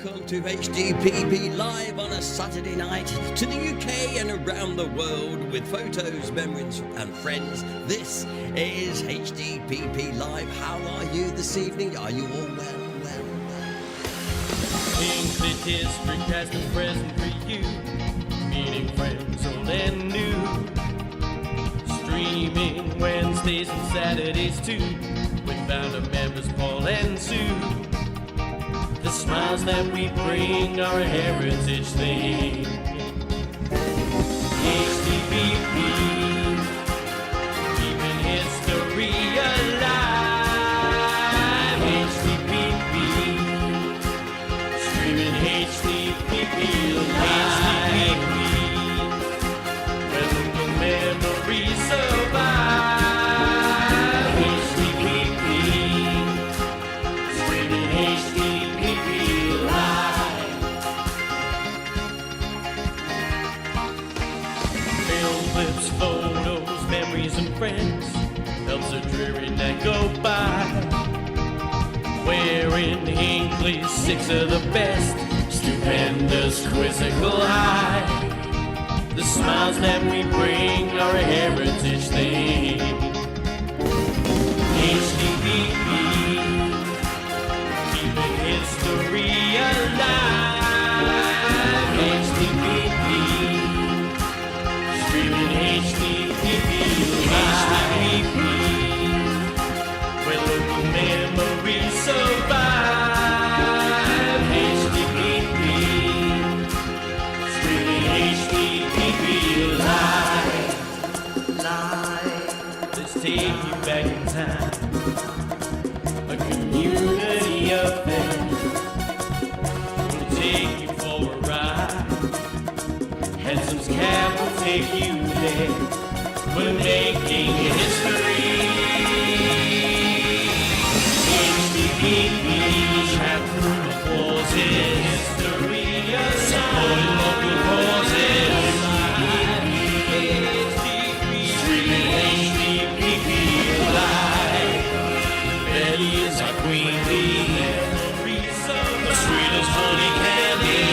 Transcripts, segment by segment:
welcome to HDPP Live on a Saturday night to the UK and around the world with photos, memories and friends. This is HDPP Live. How are you this evening? Are you all well? Hinckley District has the present for you, meeting friends old and new. Streaming Wednesdays and Saturdays too, with founder members Paul and Sue. The smiles that we bring are a heritage thing. HDPP, keeping history alive. HDPP, streaming HDPP live. Where local memories survive. HDPP, streaming HDPP live. Film clips, photos, memories and friends helps a dreary night go by. We're in Hinckley, six of the best, stupendous, quizzical high. The smiles that we bring are a heritage thing. HDPP, keeping history alive. HDPP, streaming HDPP live. Where local memories survive. HDPP, streaming HDPP live. Let's take you back in time. A community affair. We'll take you for a ride. Henson's Cab will take you there. We're making history. HDPP, chapter pauses. History supporting local causes. Streaming HDPP live. Betty is our queen bee. The sweetest honey candy.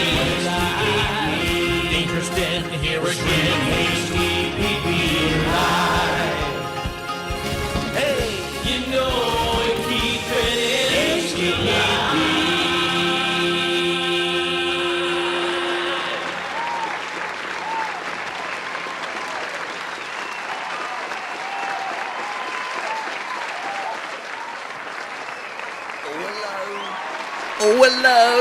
Dangerous death here again. HDPP live. Hey, you know we keep it in HDPP. Oh, hello.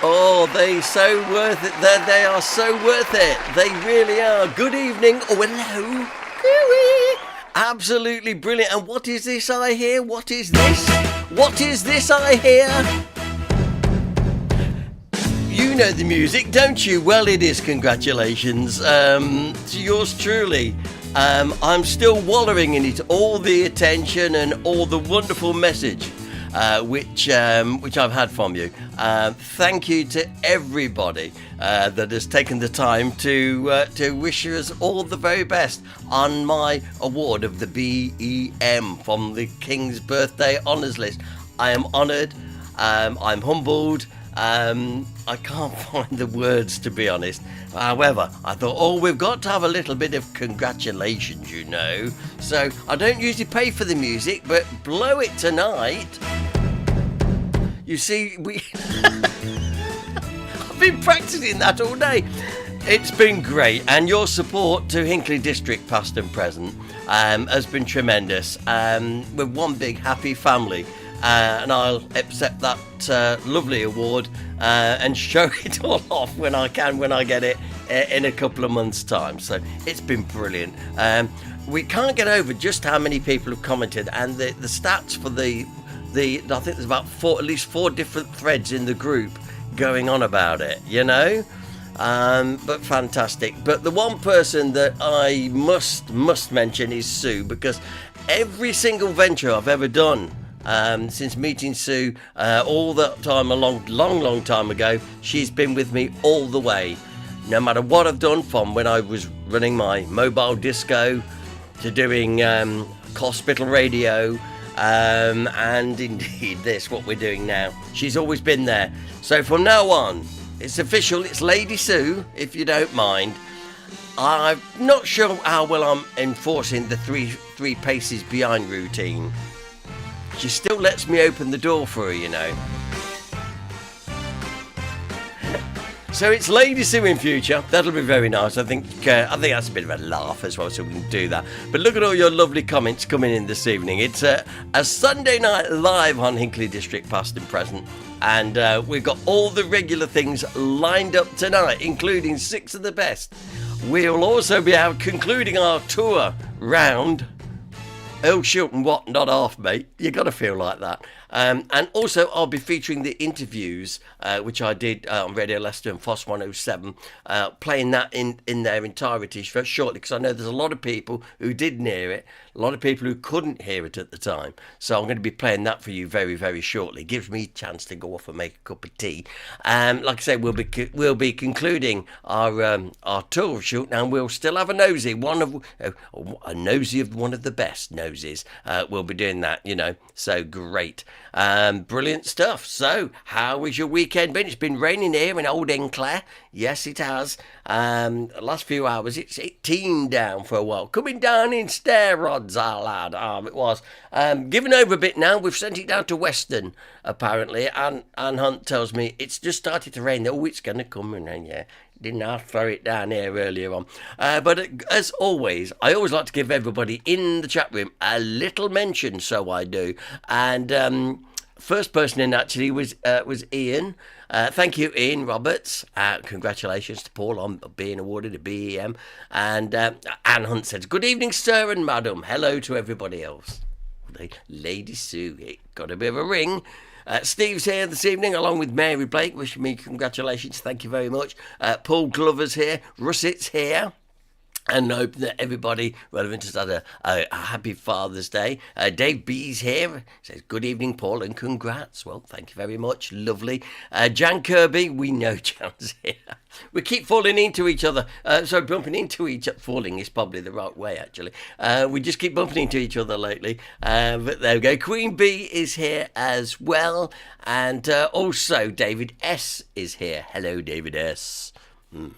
Oh, they so worth it. They are so worth it. They really are. Good evening. Oh, hello. Gooey. Absolutely brilliant. And what is this I hear? What is this? What is this I hear? You know the music, don't you? Well, it is. Congratulations to yours truly. I'm still wallowing in it. All the attention and all the wonderful message which I've had from you. Thank you to everybody that has taken the time to wish us all the very best on my award of the BEM from the King's Birthday Honours List. I am honoured. I'm humbled. I can't find the words, to be honest. However, I thought, we've got to have a little bit of congratulations, you know. So I don't usually pay for the music, but blow it tonight. You see, I've been practicing that all day. It's been great, and your support to Hinckley District, past and present, has been tremendous. We're one big happy family. And I'll accept that lovely award and show it all off when I can, when I get it in a couple of months' time. So it's been brilliant. We can't get over just how many people have commented, and the stats for the I think there's about at least four different threads in the group going on about it, you know. But fantastic. But the one person that I must mention is Sue, because every single venture I've ever done since meeting Sue all that time, a long time ago, she's been with me all the way. No matter what I've done, from when I was running my mobile disco to doing hospital radio, And indeed, this, what we're doing now. She's always been there. So from now on, it's official. It's Lady Sue, if you don't mind. I'm not sure how well I'm enforcing the three paces behind routine. She still lets me open the door for her, you know. So it's Lady Sue in future. That'll be very nice. I think that's a bit of a laugh as well, so we can do that. But look at all your lovely comments coming in this evening. It's a Sunday night live on Hinckley District, past and present. And we've got all the regular things lined up tonight, including 6 of the best. We'll also be out concluding our tour round Earl Shilton, what, not half, mate. You got to feel like that. And also, I'll be featuring the interviews, which I did on Radio Leicester and FOSS 107, playing that in their entirety shortly, because I know there's a lot of people who didn't hear it, a lot of people who couldn't hear it at the time. So I'm going to be playing that for you very, very shortly. It gives me a chance to go off and make a cup of tea. Like I say, we'll be concluding our tour of Shilton, and we'll still have a nosy, a nosy of one of the best noses. We'll be doing that, you know. So great. Brilliant stuff. So, how has your weekend been? It's been raining here in Old Hinckley. Yes, it has. The last few hours, it teamed down for a while. Coming down in stair rods, our lad. It was. Giving over a bit now. We've sent it down to Western, apparently. And Hunt tells me it's just started to rain. Oh, it's going to come and rain, yeah. Didn't I throw it down here earlier on? But as always, I always like to give everybody in the chat room a little mention, so I do. And first person in actually was Ian. Thank you, Ian Roberts. Congratulations to Paul on being awarded a BEM. And Anne Hunt says, "Good evening, sir and madam. Hello to everybody else." Lady Sue, it got a bit of a ring. Steve's here this evening, along with Mary Blake, wishing me congratulations. Thank you very much. Paul Glover's here. Russett's here. And I hope that everybody relevant has had a happy Father's Day. Dave B's here. Says, "Good evening, Paul, and congrats." Well, thank you very much. Lovely. Jan Kirby, we know Jan's here. We keep falling into each other. Bumping into each other. Falling is probably the right way, actually. We just keep bumping into each other lately. But there we go. Queen Bee is here as well. And also David S. is here. Hello, David S.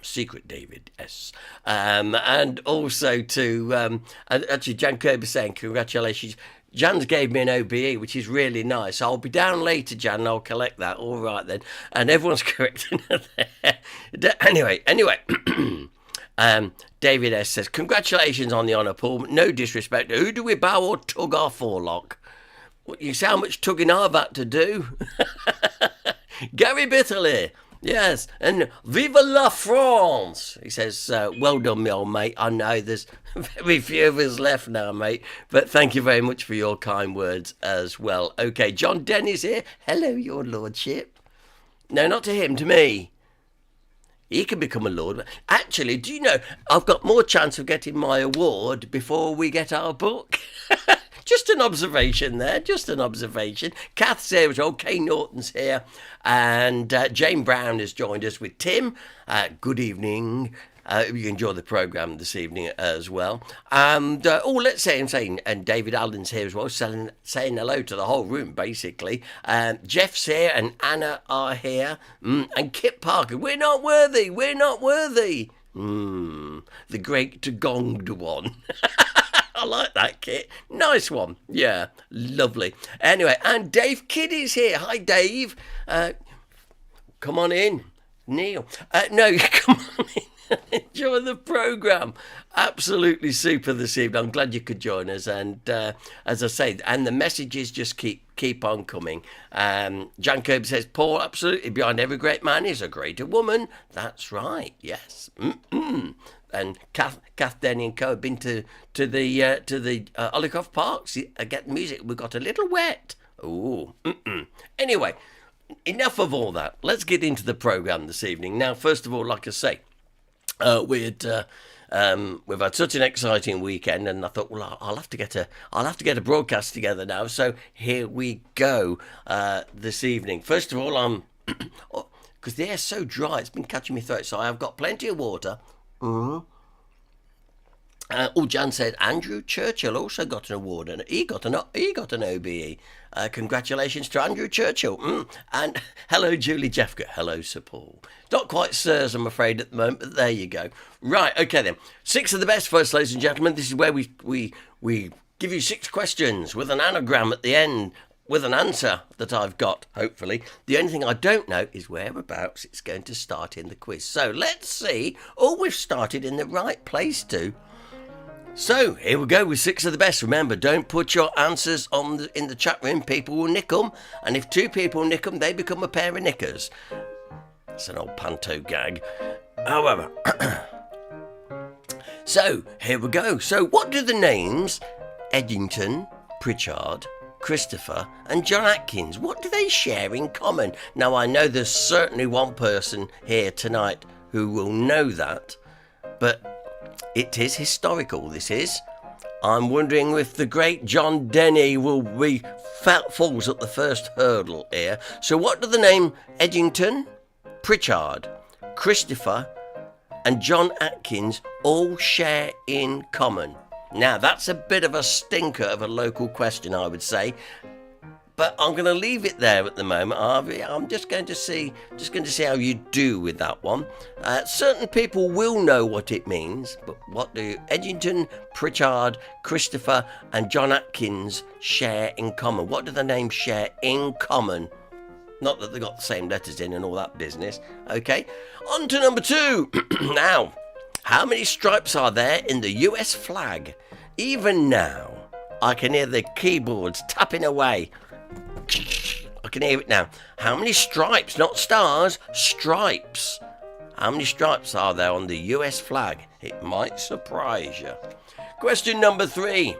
Secret David S. And also to actually Jan Kirby saying congratulations. Jan's gave me an OBE, which is really nice. I'll be down later, Jan, and I'll collect that. All right then. And everyone's correcting her there. Anyway. David S says, "Congratulations on the honour, Paul. No disrespect. Who do we bow or tug our forelock?" Well, you see how much tugging I've had to do. Gary Bitterley. Yes, and Vive la France! He says, "Well done, me old mate. I know there's very few of us left now, mate, but thank you very much for your kind words as well." Okay, John Dennis here. Hello, your lordship. No, not to him, to me. He can become a lord. Actually, do you know, I've got more chance of getting my award before we get our book. Just an observation there, just an observation. Kath's here as well, Kay Norton's here, and Jane Brown has joined us with Tim. Good evening. You enjoy the programme this evening as well. And, let's say I'm saying, and David Allen's here as well, saying hello to the whole room, basically. Jeff's here, and Anna are here, and Kit Parker. We're not worthy. The great gonged one. I like that, Kit. Nice one. Yeah, lovely. Anyway, and Dave Kidd is here. Hi, Dave. Come on in. Neil. No, come on in. Enjoy the programme. Absolutely super this evening. I'm glad you could join us. And as I say, and the messages just keep on coming. Jan Kirby says, "Paul, absolutely behind every great man is a greater woman." That's right. Yes. And Kath Denny and Co have been to the Olikoff Parks. Get the music. We got a little wet. Ooh. Anyway, enough of all that. Let's get into the programme this evening. Now, first of all, like I say, we've had such an exciting weekend, and I thought, well, I'll have to get a broadcast together now. So here we go this evening. First of all, because the air's so dry, it's been catching me throat. So I've got plenty of water. And Jan said Andrew Churchill also got an award, and he got an OBE. Congratulations to Andrew Churchill. And hello, Julie Jeffka. Hello, Sir Paul. Not quite sirs, I'm afraid, at the moment, but there you go. Right, okay then. 6 of the best, first, ladies and gentlemen. This is where we give you 6 questions with an anagram at the end, with an answer that I've got, hopefully. The only thing I don't know is whereabouts it's going to start in the quiz. So let's see. Oh, we've started in the right place too. So here we go with 6 of the best. Remember, don't put your answers in the chat room. People will nick them. And if 2 people nick them, they become a pair of knickers. It's an old panto gag. However, so here we go. So what do the names Edgington, Pritchard, Christopher and John Atkins, what do they share in common? Now, I know there's certainly one person here tonight who will know that, but it is historical, this is. I'm wondering if the great John Denny will be falls at the first hurdle here. So what do the name Edgington, Pritchard, Christopher and John Atkins all share in common? Now, that's a bit of a stinker of a local question, I would say, but I'm going to leave it there at the moment, Harvey. I'm just going to see how you do with that one. Certain people will know what it means, but what do Edgington, Pritchard, Christopher and John Atkins share in common? What do the names share in common? Not that they got the same letters in and all that business. Okay, on to number 2. Now, how many stripes are there in the US flag? Even now, I can hear the keyboards tapping away. I can hear it now. How many stripes, not stars, stripes. How many stripes are there on the US flag? It might surprise you. Question number 3.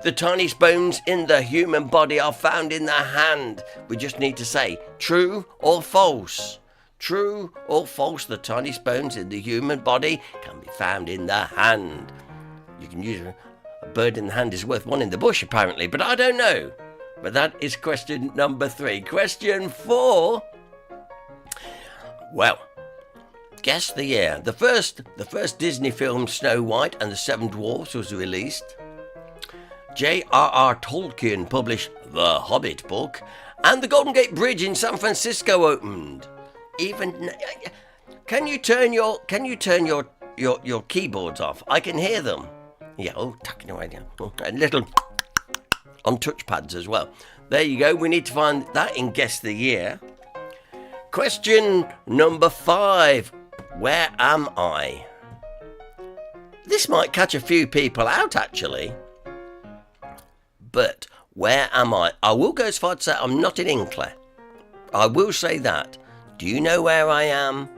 The tiniest bones in the human body are found in the hand. We just need to say true or false. True or false, the tiniest bones in the human body can be found in the hand. You can use a bird in the hand is worth one in the bush, apparently, but I don't know. But that is question number 3. Question 4. Well, guess the year. The first Disney film, Snow White and the Seven Dwarfs, was released. J.R.R. Tolkien published The Hobbit book, and the Golden Gate Bridge in San Francisco opened. Even can you turn your keyboards off? I can hear them. Yeah, tucking away now. A little on touchpads as well. There you go. We need to find that in Guess the Year. Question number 5. Where am I? This might catch a few people out, actually. But where am I? I will go as far to say I'm not in Hinckley. I will say that. Do you know where I am?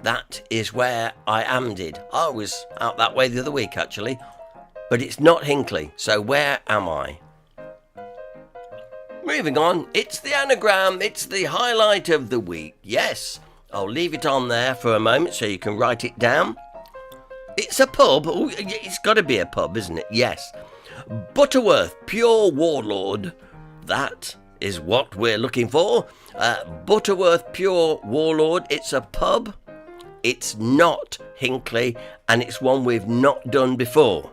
That is where I amded. I was out that way the other week, actually. But it's not Hinckley. So where am I? Moving on. It's the anagram. It's the highlight of the week. Yes. I'll leave it on there for a moment so you can write it down. It's a pub. Oh, it's got to be a pub, isn't it? Yes. Butterworth, Pure Warlord. That is what we're looking for. Butterworth Pure Warlord. It's a pub. It's not Hinckley, and it's one we've not done before.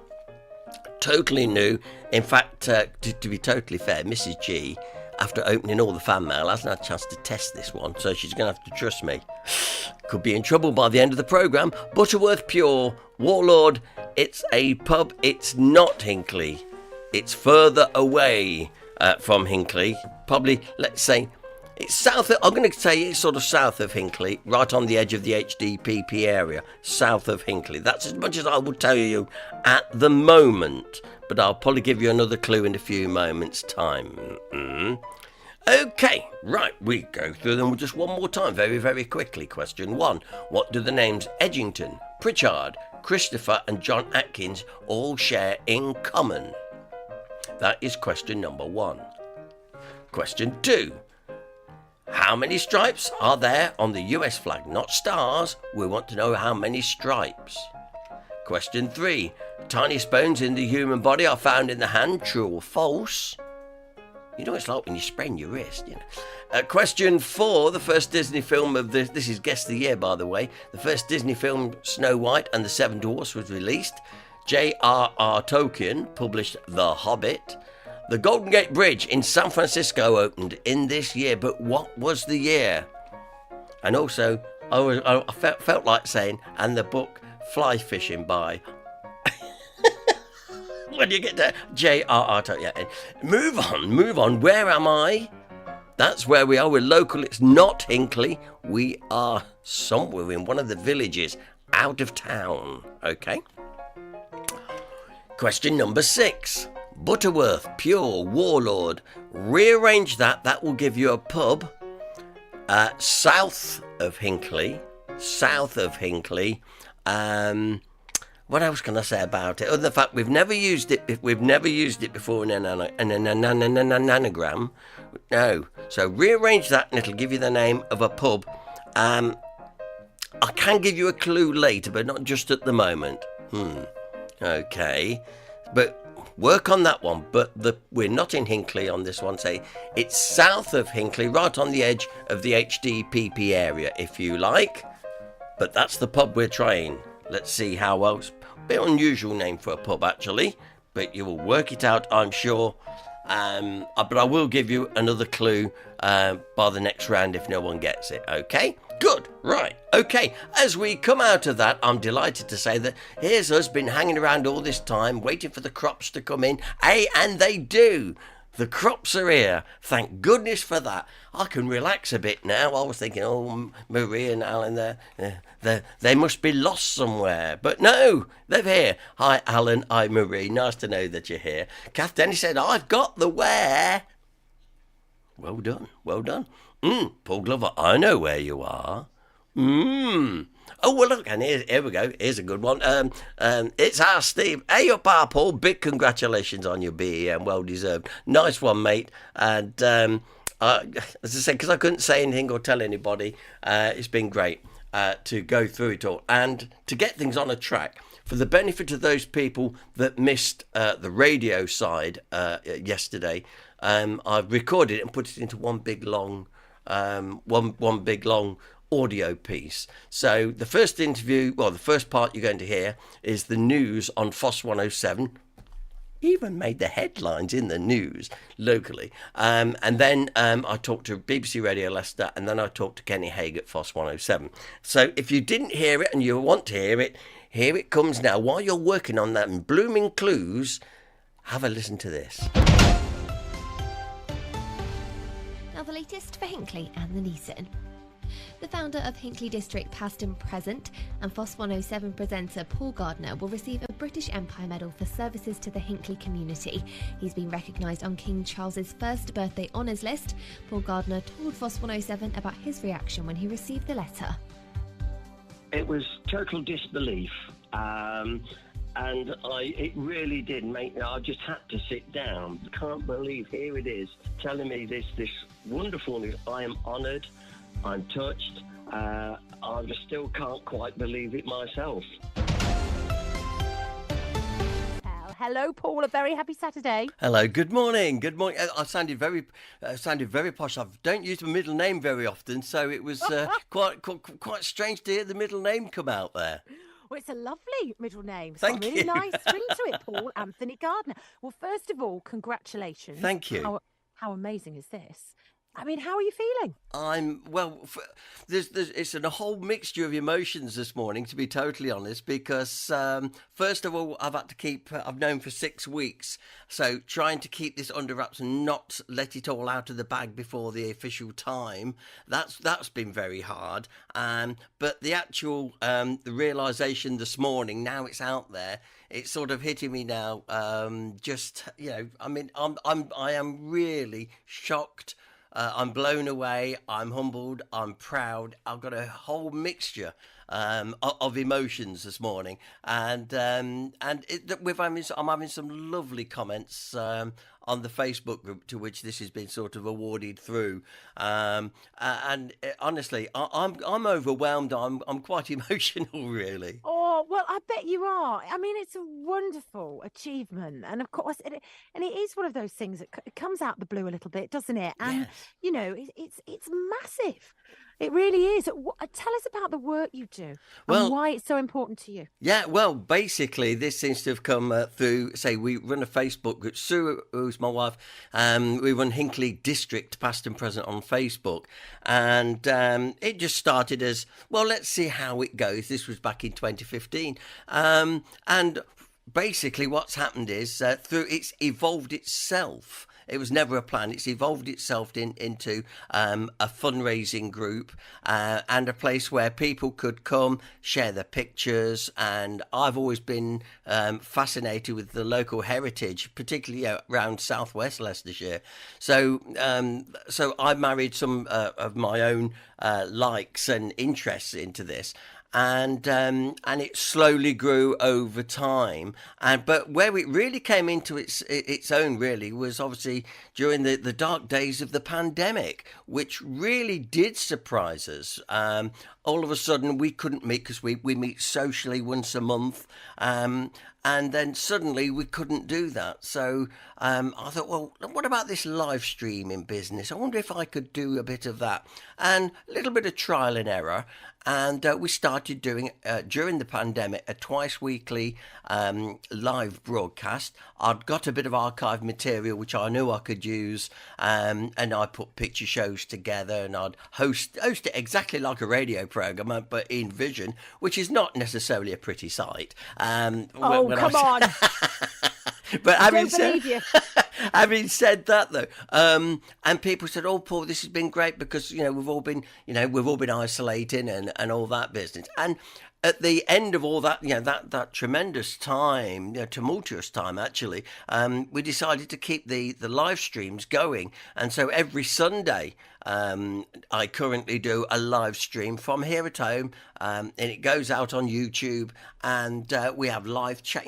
Totally new. In fact, to be totally fair, Mrs. G, after opening all the fan mail, hasn't had a chance to test this one, so she's going to have to trust me. Could be in trouble by the end of the programme. Butterworth Pure Warlord. It's a pub. It's not Hinckley. It's further away from Hinckley. Probably, let's say, it's south of, I'm going to say it's sort of south of Hinckley, right on the edge of the HDPP area, south of Hinckley. That's as much as I will tell you at the moment, but I'll probably give you another clue in a few moments' time. Okay, right, we go through them just one more time, very, very quickly. Question 1. What do the names Edgington, Pritchard, Christopher and John Atkins all share in common? That is question number 1. Question 2. How many stripes are there on the US flag? Not stars. We want to know how many stripes. Question 3. Tiniest bones in the human body are found in the hand. True or false? You know it's like when you sprain your wrist, you know. Question 4. The first Disney film of this is Guess the Year, by the way. The first Disney film, Snow White and the Seven Dwarfs, was released. J.R.R. Tolkien published The Hobbit. The Golden Gate Bridge in San Francisco opened in this year, but what was the year? And also, I felt like saying, and the book Fly Fishing by. When you get to J.R.R. Tolkien. Yeah. Move on. Where am I? That's where we are. We're local. It's not Hinckley. We are somewhere in one of the villages out of town. Okay. Question number 6. Butterworth, Pure, Warlord. Rearrange that. That will give you a pub south of Hinckley. What else can I say about it? Other than the fact we've never used it. We've never used it before in an anagram. No. So rearrange that, and it'll give you the name of a pub. I can give you a clue later, but not just at the moment. Okay. But work on that one. But we're not in Hinckley on this one. Say it's south of Hinckley, right on the edge of the HDPP area, if you like. But that's the pub we're trying. Let's see how else. Bit unusual name for a pub, actually, but you will work it out, I'm sure. But I will give you another clue by the next round if no one gets it. Okay, good, right. Okay, as we come out of that, I'm delighted to say that here's us been hanging around all this time, waiting for the crops to come in. And they do. The crops are here. Thank goodness for that. I can relax a bit now. I was thinking, oh, Marie and Alan, they must be lost somewhere. But no, they're here. Hi, Alan. Hi, Marie. Nice to know that you're here. Kath Dennis said, I've got the where. Well done. Paul Glover, I know where you are. Oh, well, look, and here we go. Here's a good one. It's our Steve. Hey up, our Paul. Big congratulations on your BEM. Well deserved. Nice one, mate. And as I said, because I couldn't say anything or tell anybody, it's been great to go through it all and to get things on a track. For the benefit of those people that missed the radio side yesterday, I've recorded it and put it into one big long audio piece. So the first interview, well, the first part you're going to hear is the news on FOSS 107. Even made the headlines in the news locally. And then I talked to BBC Radio Leicester, and then I talked to Kenny Haig at FOSS 107. So if you didn't hear it and you want to hear it, here it comes now. While you're working on that blooming clues, have a listen to this. Now the latest for Hinckley and the Neeson. The founder of Hinckley District Past and Present and FOSS 107 presenter Paul Gardner will receive a British Empire Medal for services to the Hinckley community. He's been recognised on King Charles's first birthday honours list. Paul Gardner told FOSS 107 about his reaction when he received the letter. It was total disbelief. And it really did make me, I just had to sit down. Can't believe, here it is, telling me this wonderful news. I am honoured. I'm touched. I still can't quite believe it myself. Hello, Paul. A very happy Saturday. Hello. Good morning. I sounded very posh. I don't use my middle name very often, so it was quite strange to hear the middle name come out there. Well, it's a lovely middle name. It's Thank got a really you. nice ring to it, Paul. Anthony Gardner. Well, first of all, congratulations. Thank you. How amazing is this? I mean, how are you feeling? It's a whole mixture of emotions this morning, to be totally honest, because first of all, I've known for 6 weeks, so trying to keep this under wraps and not let it all out of the bag before the official time, that's been very hard. But the actual, the realisation this morning, now it's out there, it's sort of hitting me now. I am really shocked. I'm blown away, I'm humbled, I'm proud. I've got a whole mixture of emotions this morning, and I'm having some lovely comments on the Facebook group to which this has been sort of awarded through, honestly, I'm overwhelmed. I'm quite emotional, really. Oh, well, I bet you are. I mean, it's a wonderful achievement. And of course, it is one of those things that it comes out the blue a little bit, doesn't it? And, Yes. you know, it's massive. It really is. Tell us about the work you do Well, and why it's so important to you. Yeah, well, basically, this seems to have come through. Say, we run a Facebook group. Sue, who's my wife, we run Hinckley District Past and Present on Facebook, and it just started as well. Let's see how it goes. This was back in 2015, and basically, what's happened is it's evolved itself. It was never a plan. It's evolved itself into a fundraising group and a place where people could come, share their pictures. And I've always been fascinated with the local heritage, particularly around southwest Leicestershire. So I married some of my own likes and interests into this. And it slowly grew over time. But where it really came into its own really was obviously during the dark days of the pandemic, which really did surprise us. All of a sudden we couldn't meet because we meet socially once a month. And then suddenly we couldn't do that. So I thought, well, what about this live streaming business? I wonder if I could do a bit of that. And a little bit of trial and error. And we started doing, during the pandemic, a twice weekly live broadcast. I'd got a bit of archive material, which I knew I could use. And I put picture shows together and I'd host it exactly like a radio program, but in vision, which is not necessarily a pretty sight. Come on. But Don't believe you. having said that, though, and people said, "Oh, Paul, this has been great because we've all been isolating and all that business." And at the end of all that, that tremendous time, tumultuous time, actually, we decided to keep the live streams going, and so every Sunday. I currently do a live stream from here at home, and it goes out on YouTube, and we have live chat,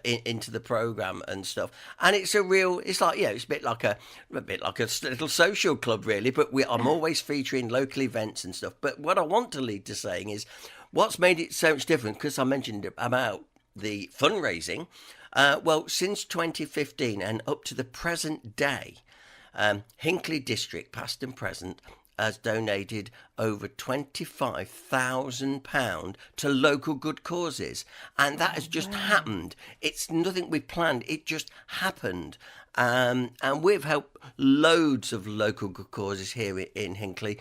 into the program and stuff. And it's it's like, it's a bit like a little social club, really. But I'm always featuring local events and stuff. But what I want to lead to saying is, what's made it so much different? Because I mentioned about the fundraising. Well, since 2015 and up to the present day. Hinckley District, past and present, has donated over £25,000 to local good causes. And that has just happened. It's nothing we planned. It just happened. And we've helped loads of local good causes here in Hinckley,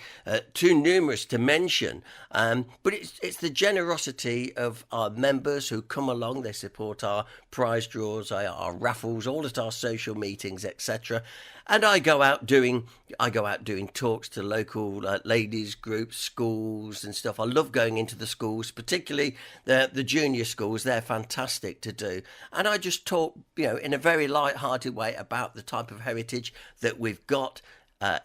too numerous to mention. But it's the generosity of our members who come along. They support our prize draws, our raffles, all at our social meetings, etc. And I go out doing talks to local ladies groups, schools and stuff. I love going into the schools, particularly the junior schools. They're fantastic to do. And I just talk, in a very light-hearted way about the type of heritage that we've got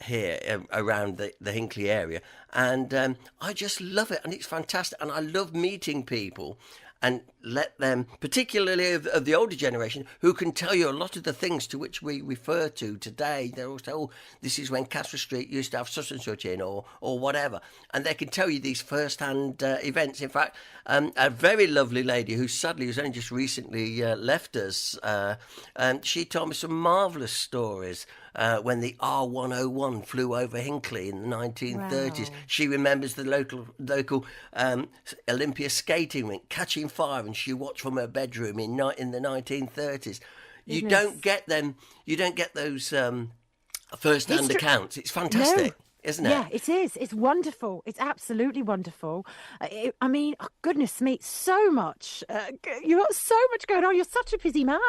here around the Hinckley area. And I just love it. And it's fantastic. And I love meeting people and let them, particularly of the older generation, who can tell you a lot of the things to which we refer to today. They'll say, oh, this is when Castle Street used to have such and such in, or whatever. And they can tell you these first-hand events. In fact, a very lovely lady who sadly has only just recently left us, she told me some marvellous stories when the R101 flew over Hinckley in the 1930s. Wow. She remembers the local Olympia skating rink catching fire, and she watched from her bedroom in the 1930s. You don't get them. You don't get those first-hand accounts. It's fantastic. No. Isn't it? Yeah, it is. It's wonderful. It's absolutely wonderful. I mean, goodness me, so much. You've got so much going on. You're such a busy man.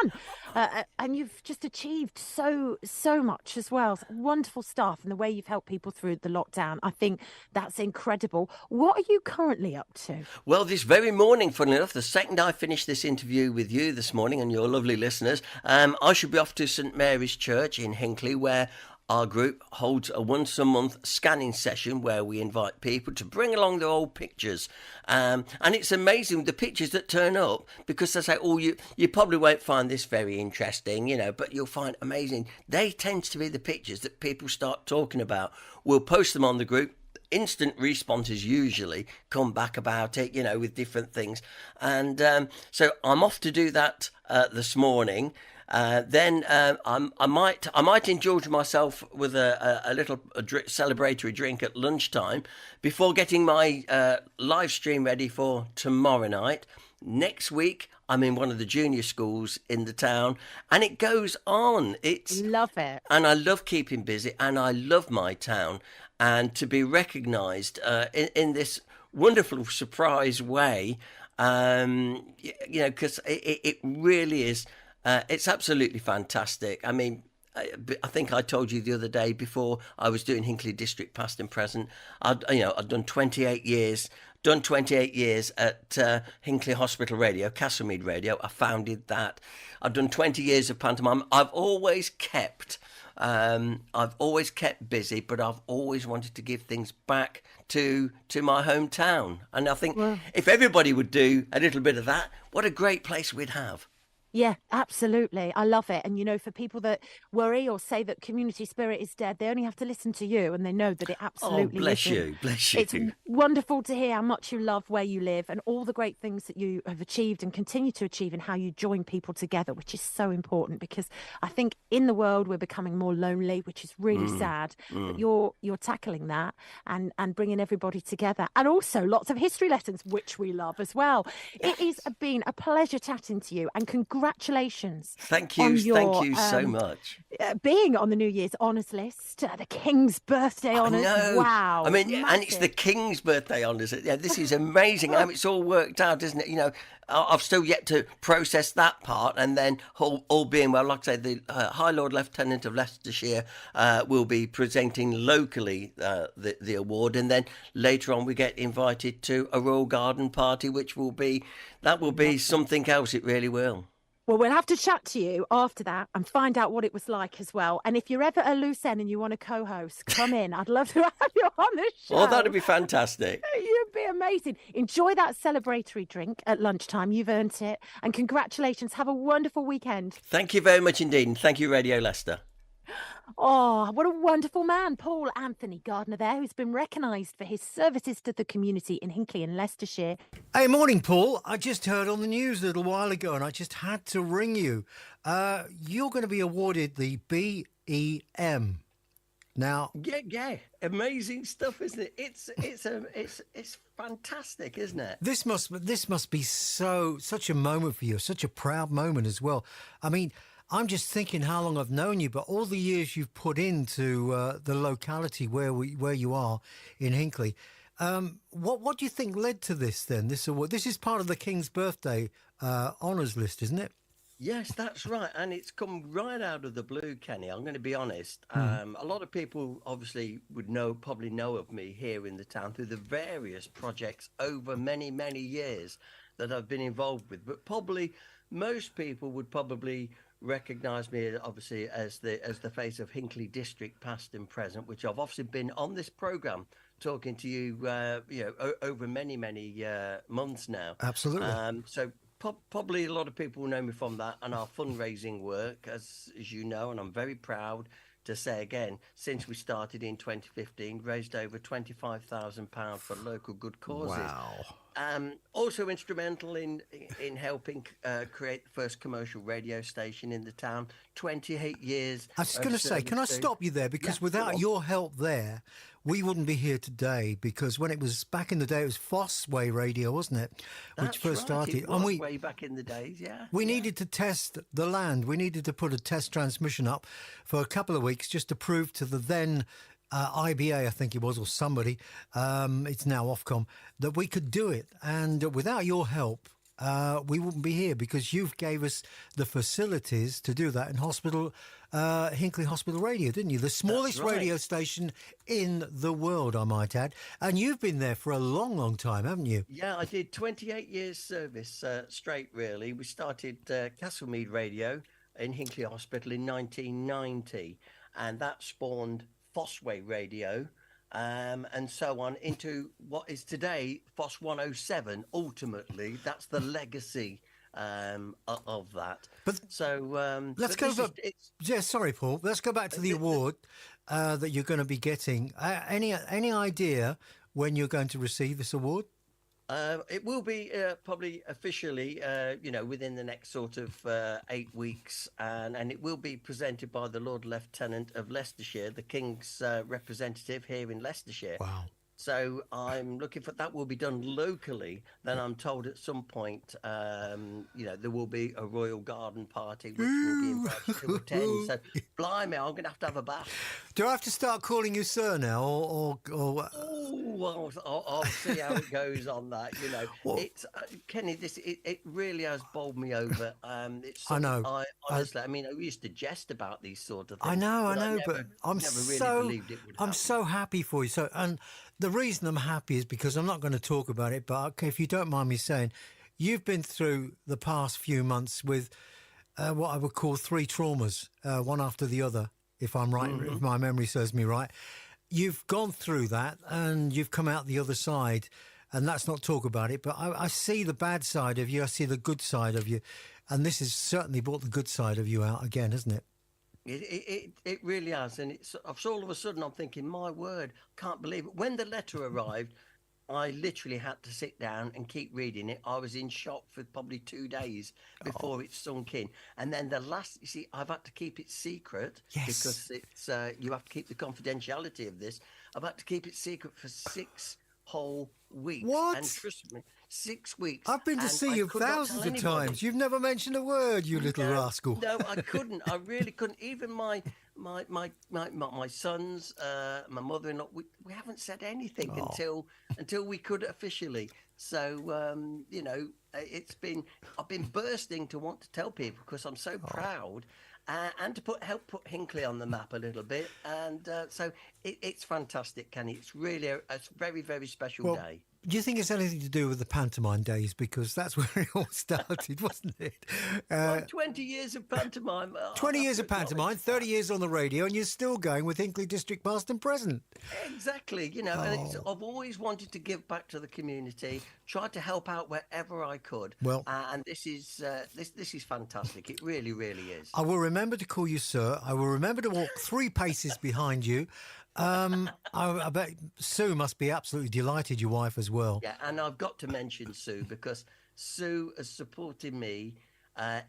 And you've just achieved so much as well. Wonderful stuff. And the way you've helped people through the lockdown, I think that's incredible. What are you currently up to? Well, this very morning, funnily enough, the second I finished this interview with you this morning and your lovely listeners, I should be off to St Mary's Church in Hinckley, where our group holds a once-a-month scanning session where we invite people to bring along their old pictures. And it's amazing the pictures that turn up, because they say, oh, you probably won't find this very interesting, but you'll find amazing. They tend to be the pictures that people start talking about. We'll post them on the group. Instant responses usually come back about it, with different things. And so I'm off to do that this morning. Then I might indulge myself with a little celebratory drink at lunchtime before getting my live stream ready for tomorrow night. Next week, I'm in one of the junior schools in the town, and it goes on. Love it. And I love keeping busy, and I love my town, and to be recognised in this wonderful surprise way, because it really is. It's absolutely fantastic. I mean, I think I told you the other day before I was doing Hinckley District Past and Present. I'd done 28 years. Done 28 years at Hinckley Hospital Radio, Castlemead Radio. I founded that. I've done 20 years of pantomime. I've always kept busy, but I've always wanted to give things back to my hometown. And I think if everybody would do a little bit of that, what a great place we'd have. Yeah, absolutely. I love it. And, for people that worry or say that community spirit is dead, they only have to listen to you and they know that it absolutely bless isn't. you, bless you. It's wonderful to hear how much you love where you live and all the great things that you have achieved and continue to achieve and how you join people together, which is so important because I think in the world we're becoming more lonely, which is really sad. But you're tackling that and bringing everybody together. And also lots of history lessons, which we love as well. It has been a pleasure chatting to you and congratulations. Thank you so much. Being on the New Year's honours list, the King's birthday honours. Wow. I mean, massive. and it's the King's birthday honours. Yeah, this is amazing how it's all worked out, isn't it? I've still yet to process that part, and then all being well, like I say, the High Lord Lieutenant of Leicestershire will be presenting locally the award, and then later on we get invited to a Royal Garden party, which will be something else. It really will. Well, we'll have to chat to you after that and find out what it was like as well. And if you're ever a loose end and you want to co-host, come in. I'd love to have you on the show. Oh, that'd be fantastic. You'd be amazing. Enjoy that celebratory drink at lunchtime. You've earned it. And congratulations. Have a wonderful weekend. Thank you very much indeed. And thank you, Radio Leicester. Oh, what a wonderful man. Paul Anthony Gardner there, who's been recognised for his services to the community in Hinckley and Leicestershire. Hey, morning, Paul. I just heard on the news a little while ago and I just had to ring you. You're going to be awarded the BEM. Now, yeah, amazing stuff, isn't it? It's fantastic, isn't it? This must be such a moment for you, such a proud moment as well. I mean, I'm just thinking how long I've known you, but all the years you've put into the locality where you are in Hinckley. What do you think led to this then? This award. This is part of the King's birthday honours list, isn't it? Yes, that's right, and it's come right out of the blue, Kenny. I'm going to be honest. A lot of people obviously probably know of me here in the town through the various projects over many, many years that I've been involved with. But probably most people would probably recognise me obviously as the face of Hinckley District Past and Present, which I've obviously been on this programme talking to you, over many months now. Absolutely. So probably a lot of people know me from that and our fundraising work, as you know, and I'm very proud to say again, since we started in 2015, raised over £25,000 for local good causes. Wow. Also instrumental in helping create the first commercial radio station in the town. 28 years. I was going to say, can I stop you there? Because without your help there, we wouldn't be here today. Because when it was back in the day, it was Fossway Radio, wasn't it? Which first started. It was way back in the days, yeah. We needed to test the land. We needed to put a test transmission up for a couple of weeks just to prove to the then IBA, I think it was, or somebody, it's now Ofcom, that we could do it. And without your help, we wouldn't be here because you've gave us the facilities to do that in Hinckley Hospital Radio, didn't you? The smallest radio station in the world, I might add. And you've been there for a long, long time, haven't you? Yeah, I did 28 years service straight, really. We started Castlemead Radio in Hinckley Hospital in 1990, and that spawned Fossway Radio, and so on into what is today Foss 107. Ultimately, that's the legacy of that. But so let's go back. Yeah, sorry, Paul. Let's go back to the award that you're going to be getting. Any idea when you're going to receive this award? It will be probably officially, within the next sort of 8 weeks, and it will be presented by the Lord Lieutenant of Leicestershire, the King's representative here in Leicestershire. Wow. So I'm looking for that will be done locally. Then I'm told at some point, there will be a royal garden party which will be invited to attend. So, blimey, I'm going to have a bath. Do I have to start calling you sir now, or Oh, I'll see how it goes on that. Well, It's Kenny. It really has bowled me over. It's I know. I honestly, I mean, I used to jest about these sort of things. I know, but but I'm never really so believed it would happen. so happy for you. So, and the reason I'm happy is because I'm not going to talk about it, but okay, if you don't mind me saying, you've been through the past few months with what I would call three traumas, one after the other, if I'm right, if my memory serves me right. You've gone through that and you've come out the other side, and let's not talk about it, but I see the bad side of you, I see the good side of you, and this has certainly brought the good side of you out again, hasn't it? It really has, and it's all of a sudden I'm thinking, my word, can't believe it. When the letter arrived, I literally had to sit down and keep reading it. I was in shock for probably 2 days before it sunk in, and then you see, I've had to keep it secret because it's you have to keep the confidentiality of this. I've had to keep it secret for 6 whole weeks. What? And trust me, 6 weeks. I've been to and see I you could not tell thousands of anybody. times. You've never mentioned a word, you little rascal. No, I couldn't. I really couldn't. Even my sons, my mother-in-law, we haven't said anything until we could officially. So I've been bursting to want to tell people because I'm so proud. And to help put Hinckley on the map a little bit, and so it's fantastic, Kenny. It's really a very, very special day. Do you think it's anything to do with the pantomime days? Because that's where it all started, wasn't it? 20 years of pantomime. 20 years of pantomime, 30 years on the radio, and you're still going with Hinckley District past and present. Exactly. And I've always wanted to give back to the community, tried to help out wherever I could. Well, and this is fantastic. It really, really is. I will remember to call you sir. I will remember to walk 3 paces behind you. I bet Sue must be absolutely delighted, your wife as well. Yeah, and I've got to mention Sue because Sue has supported me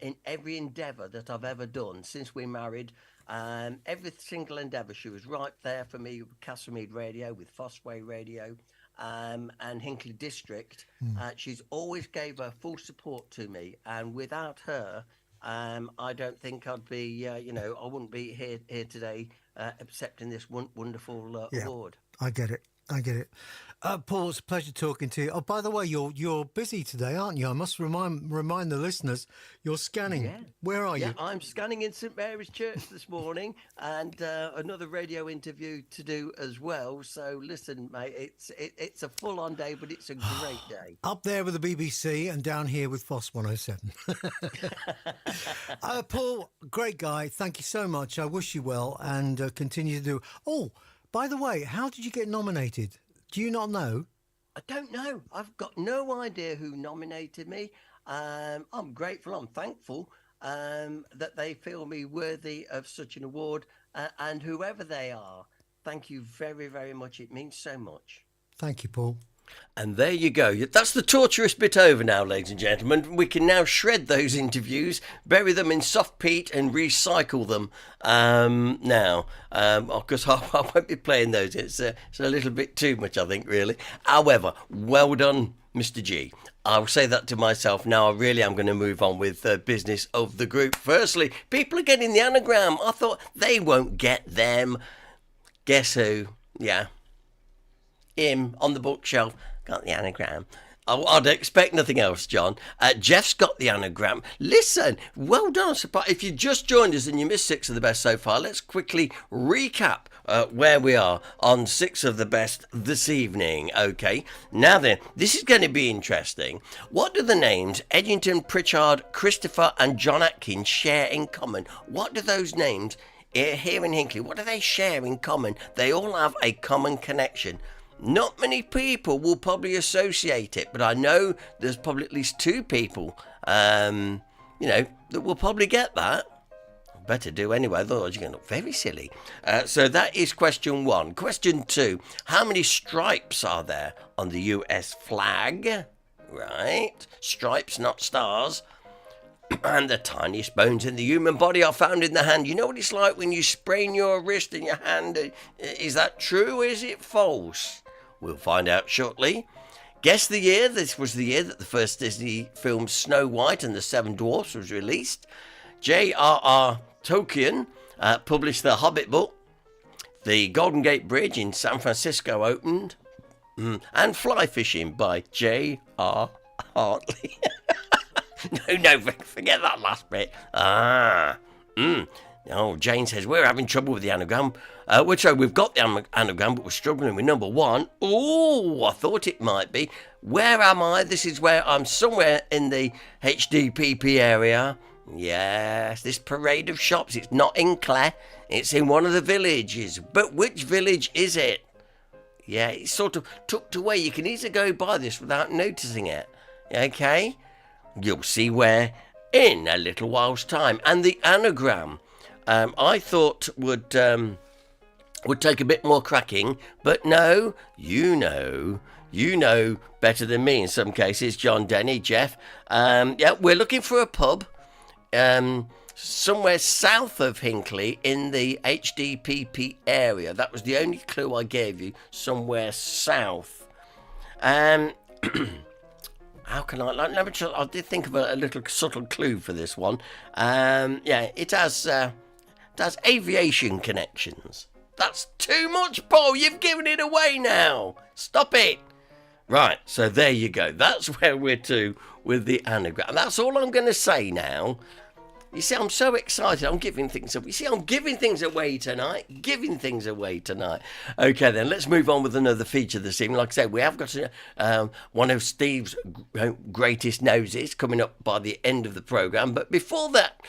in every endeavour that I've ever done since we married. Every single endeavour, she was right there for me with Castlemead Radio, with Fossway Radio, and Hinckley District. She's always gave her full support to me, and without her, I don't think I'd be, I wouldn't be here today accepting this wonderful award. I get it. Paul, it's a pleasure talking to you. Oh, by the way, you're busy today, aren't you? I must remind the listeners, you're scanning. Yeah. Where are you? Yeah, I'm scanning in St Mary's Church this morning, and another radio interview to do as well. So listen, mate, it's a full-on day, but it's a great day. Up there with the BBC and down here with Foss 107. Paul, great guy. Thank you so much. I wish you well and continue to do. Oh, by the way, how did you get nominated? Do you not know? I don't know. I've got no idea who nominated me. I'm grateful. I'm thankful that they feel me worthy of such an award. And whoever they are, thank you very, very much. It means so much. Thank you, Paul. And there you go. That's the torturous bit over now, ladies and gentlemen. We can now shred those interviews, bury them in soft peat and recycle them now. Because I won't be playing those. It's a little bit too much, I think, really. However, well done, Mr. G. I'll say that to myself now. I really am going to move on with business of the group. Firstly, people are getting the anagram. I thought they won't get them. Guess who? Yeah. Him on the bookshelf got the anagram. I'd expect nothing else, John. Jeff's got the anagram. Listen, well done. If you just joined us and you missed 6 of the best so far, let's quickly recap where we are on 6 of the best this evening. Okay, now then, this is going to be interesting. What do the names Edgington, Pritchard, Christopher and John Atkins share in common? What do those names here in Hinckley, what do they share in common? They all have a common connection. Not many people will probably associate it, but I know there's probably at least 2 people, that will probably get that. Better do anyway, otherwise you're going to look very silly. So that is question 1. Question 2. How many stripes are there on the US flag? Right. Stripes, not stars. And the tiniest bones in the human body are found in the hand. You know what it's like when you sprain your wrist in your hand? Is that true or is it false? We'll find out shortly. Guess the year. This was the year that the first Disney film Snow White and the Seven Dwarfs was released. J.R.R. Tolkien published the Hobbit book. The Golden Gate Bridge in San Francisco opened. And Fly Fishing by J.R. Hartley. No, forget that last bit. Oh, Jane says, we're having trouble with the anagram. We've got the anagram, but we're struggling with number 1. Oh, I thought it might be. Where am I? This is where I'm somewhere in the HDPP area. Yes, this parade of shops. It's not Hinckley. It's in one of the villages. But which village is it? Yeah, it's sort of tucked away. You can easily go by this without noticing it. Okay? You'll see where in a little while's time. And the anagram, I thought would take a bit more cracking, but no, you know better than me in some cases, John, Denny, Jeff. We're looking for a pub somewhere south of Hinckley in the HDPP area. That was the only clue I gave you, somewhere south. How can I did think of a little subtle clue for this one. It has aviation connections. That's too much, Paul. You've given it away now. Stop it. Right, so there you go. That's where we're to with the anagram. That's all I'm going to say now. You see, I'm so excited. I'm giving things away. You see, I'm giving things away tonight. Okay, then, let's move on with another feature this evening. Like I said, we have got one of Steve's greatest noses coming up by the end of the programme. But before that,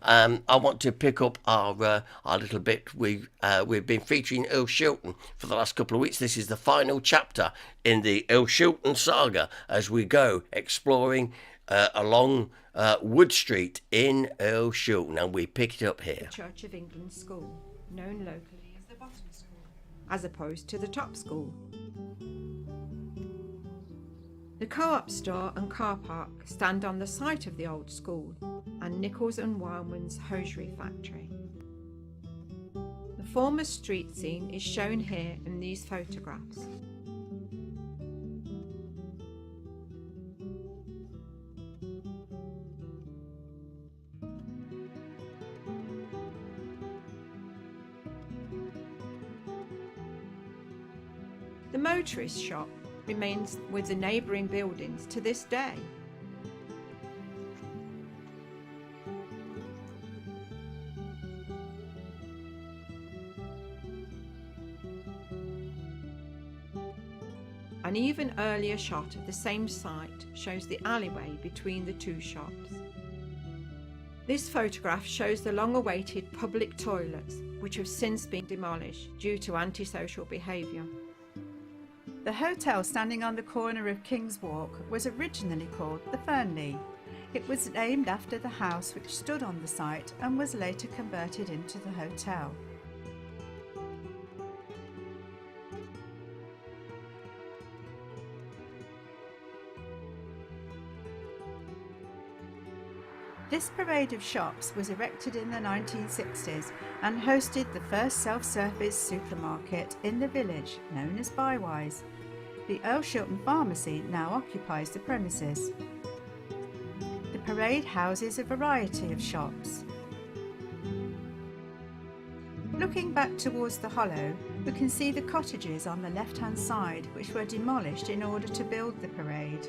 I want to pick up our little bit. We've been featuring Earl Shilton for the last couple of weeks. This is the final chapter in the Earl Shilton saga as we go exploring along Wood Street in Earl Shilton, and we pick it up here. The Church of England School, known locally as the bottom school, as opposed to the top school. The Co-op store and car park stand on the site of the old school and Nichols and Wildman's hosiery factory. The former street scene is shown here in these photographs. The motorist shop remains with the neighbouring buildings to this day. An even earlier shot of the same site shows the alleyway between the two shops. This photograph shows the long-awaited public toilets, which have since been demolished due to antisocial behaviour. The hotel standing on the corner of King's Walk was originally called the Fernley. It was named after the house which stood on the site and was later converted into the hotel. This parade of shops was erected in the 1960s and hosted the first self-service supermarket in the village, known as Bywise. The Earl Shilton Pharmacy now occupies the premises. The parade houses a variety of shops. Looking back towards the hollow, we can see the cottages on the left-hand side, which were demolished in order to build the parade.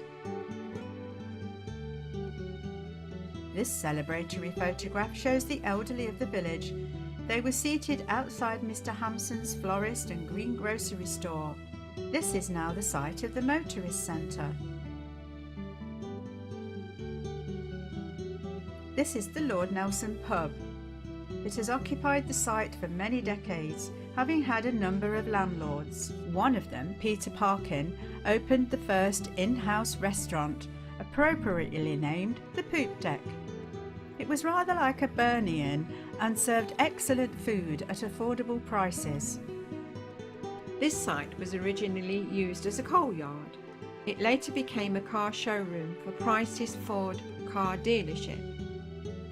This celebratory photograph shows the elderly of the village. They were seated outside Mr. Hampson's florist and greengrocery store. This is now the site of the Motorist Centre. This is the Lord Nelson pub. It has occupied the site for many decades, having had a number of landlords. One of them, Peter Parkin, opened the first in-house restaurant, appropriately named the Poop Deck. It was rather like a Burnie Inn and served excellent food at affordable prices. This site was originally used as a coal yard. It later became a car showroom for Price's Ford car dealership.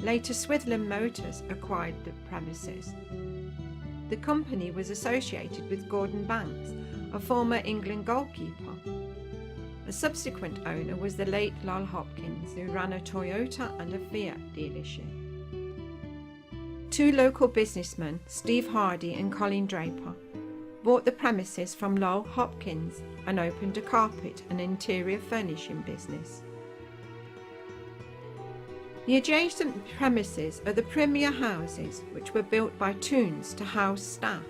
Later, Switherland Motors acquired the premises. The company was associated with Gordon Banks, a former England goalkeeper. A subsequent owner was the late Lol Hopkins, who ran a Toyota and a Fiat dealership. Two local businessmen, Steve Hardy and Colin Draper, bought the premises from Lol Hopkins and opened a carpet and interior furnishing business. The adjacent premises are the Premier houses, which were built by Toons to house staff.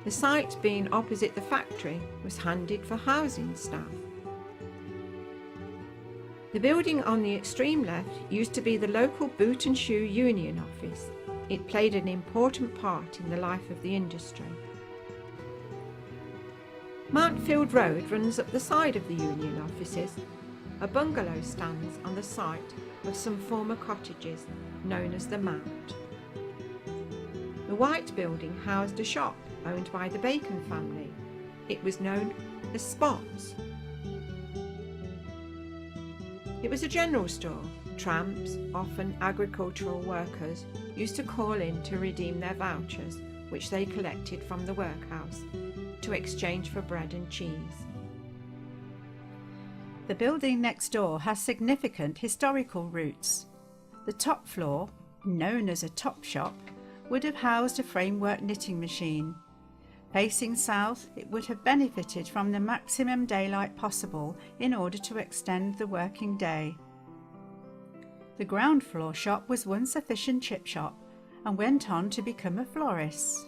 The site, being opposite the factory, was handed for housing staff. The building on the extreme left used to be the local boot and shoe union office. It played an important part in the life of the industry. Mountfield Road runs up the side of the union offices. A bungalow stands on the site of some former cottages known as the Mount. The white building housed a shop owned by the Bacon family. It was known as Spots. It was a general store. Tramps, often agricultural workers, used to call in to redeem their vouchers, which they collected from the workhouse, to exchange for bread and cheese. The building next door has significant historical roots. The top floor, known as a top shop, would have housed a framework knitting machine. Facing south, it would have benefited from the maximum daylight possible in order to extend the working day. The ground floor shop was once a fish and chip shop and went on to become a florist's.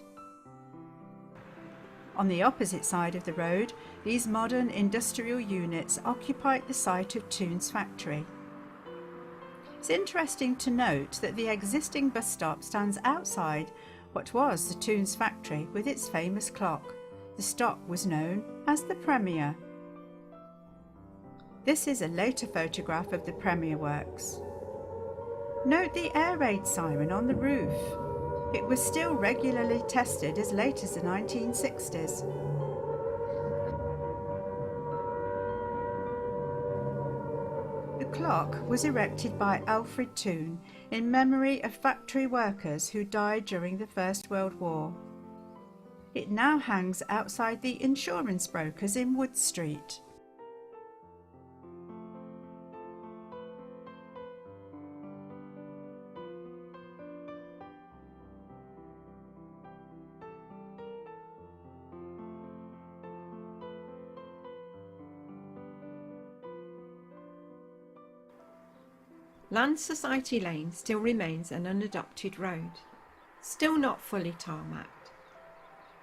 On the opposite side of the road, these modern industrial units occupied the site of Toons factory. It's interesting to note that the existing bus stop stands outside what was the Toons factory with its famous clock. The stop was known as the Premier. This is a later photograph of the Premier Works. Note the air raid siren on the roof. It was still regularly tested as late as the 1960s. The clock was erected by Alfred Toon in memory of factory workers who died during the First World War. It now hangs outside the insurance brokers in Wood Street. Land Society Lane still remains an unadopted road, still not fully tarmacked.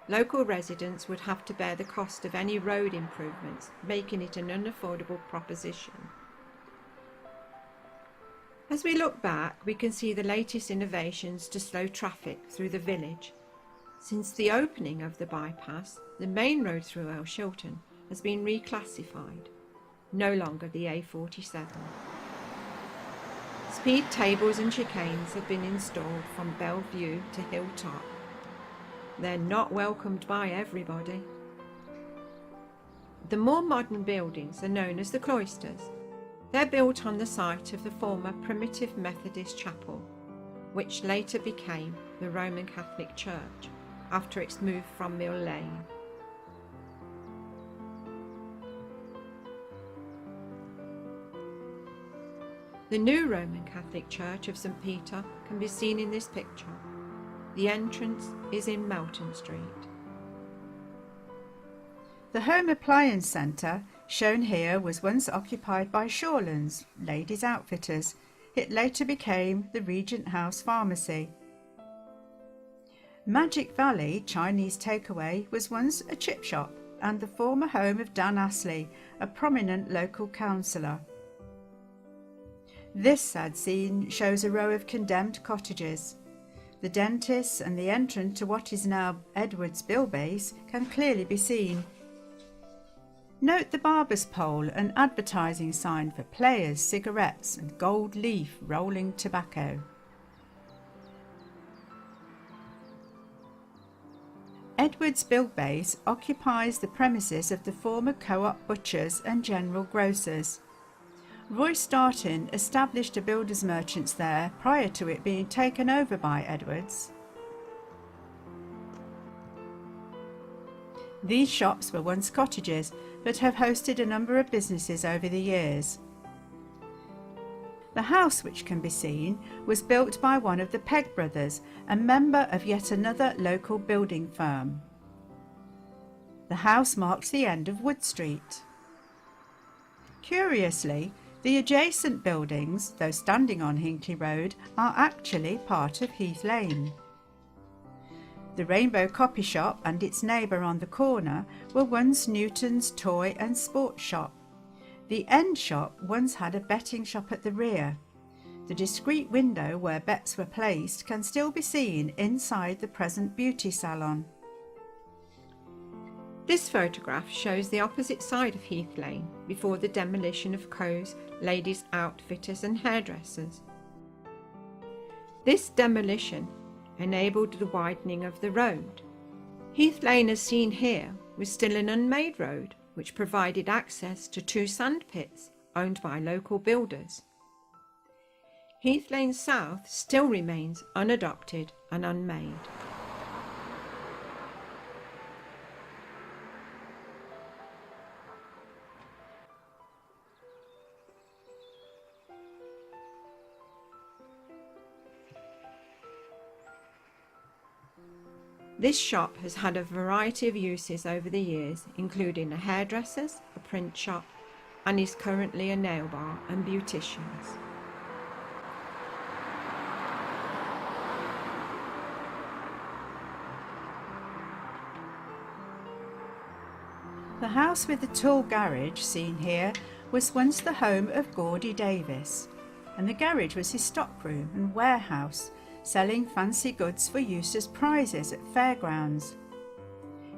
Local residents would have to bear the cost of any road improvements, making it an unaffordable proposition. As we look back, we can see the latest innovations to slow traffic through the village. Since the opening of the bypass, the main road through Elshilton has been reclassified, no longer the A47. Speed tables and chicanes have been installed from Bellevue to Hilltop. They're not welcomed by everybody. The more modern buildings are known as the cloisters. They're built on the site of the former Primitive Methodist Chapel, which later became the Roman Catholic Church after its move from Mill Lane. The new Roman Catholic Church of St. Peter can be seen in this picture. The entrance is in Melton Street. The Home Appliance Centre, shown here, was once occupied by Shawlands, ladies' outfitters. It later became the Regent House Pharmacy. Magic Valley Chinese Takeaway was once a chip shop and the former home of Dan Astley, a prominent local councillor. This sad scene shows a row of condemned cottages. The dentist and the entrance to what is now Edwards Bill Base can clearly be seen. Note the barber's pole and advertising sign for Players cigarettes and Gold Leaf rolling tobacco. Edwards Bilbase occupies the premises of the former Co-op Butchers and General Grocers. Roy Startin established a builder's merchants there prior to it being taken over by Edwards. These shops were once cottages, but have hosted a number of businesses over the years. The house, which can be seen, was built by one of the Pegg brothers, a member of yet another local building firm. The house marks the end of Wood Street. Curiously, the adjacent buildings, though standing on Hinckley Road, are actually part of Heath Lane. The Rainbow Copy Shop and its neighbour on the corner were once Newton's toy and sports shop. The end shop once had a betting shop at the rear. The discreet window where bets were placed can still be seen inside the present beauty salon. This photograph shows the opposite side of Heath Lane before the demolition of Coe's Ladies Outfitters and Hairdressers. This demolition enabled the widening of the road. Heath Lane, as seen here, was still an unmade road which provided access to 2 sand pits owned by local builders. Heath Lane South still remains unadopted and unmade. This shop has had a variety of uses over the years, including a hairdresser's, a print shop, and is currently a nail bar and beauticians. The house with the tool garage, seen here, was once the home of Gordie Davis, and the garage was his stockroom and warehouse, selling fancy goods for use as prizes at fairgrounds.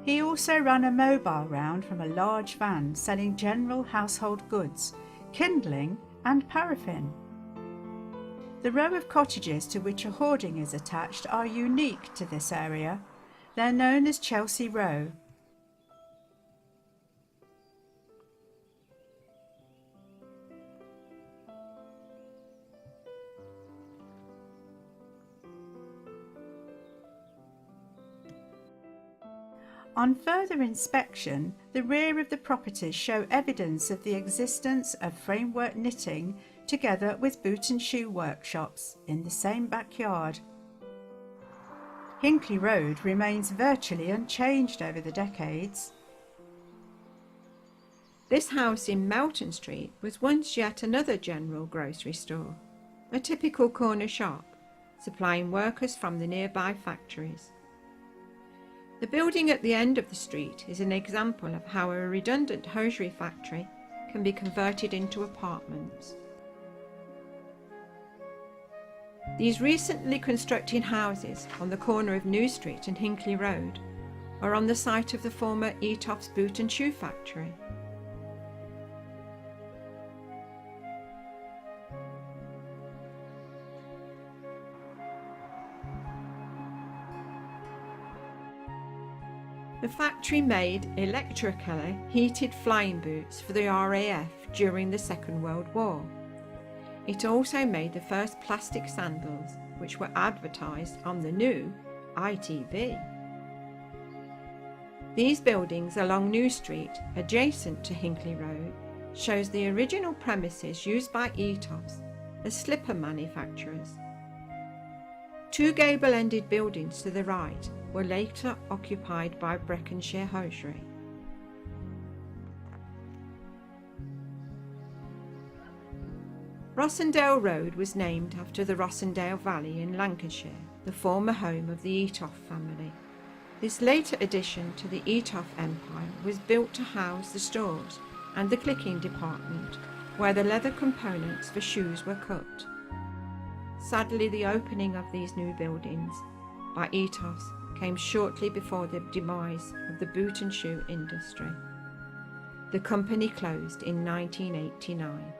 He also ran a mobile round from a large van selling general household goods, kindling and paraffin. The row of cottages to which a hoarding is attached are unique to this area. They're known as Chelsea Row. On further inspection, the rear of the properties show evidence of the existence of framework knitting together with boot and shoe workshops in the same backyard. Hinckley Road remains virtually unchanged over the decades. This house in Melton Street was once yet another general grocery store, a typical corner shop, supplying workers from the nearby factories. The building at the end of the street is an example of how a redundant hosiery factory can be converted into apartments. These recently constructed houses on the corner of New Street and Hinckley Road are on the site of the former Etoff's Boot and Shoe Factory. The factory made electrically heated flying boots for the RAF during the Second World War. It also made the first plastic sandals, which were advertised on the new ITV. These buildings along New Street, adjacent to Hinckley Road, shows the original premises used by Etoffs as slipper manufacturers. 2 gable-ended buildings to the right were later occupied by Breconshire Hosiery. Rossendale Road was named after the Rossendale Valley in Lancashire, the former home of the Etoff family. This later addition to the Etoff empire was built to house the stores and the clicking department, where the leather components for shoes were cut. Sadly, the opening of these new buildings by Etoffs came shortly before the demise of the boot and shoe industry. The company closed in 1989.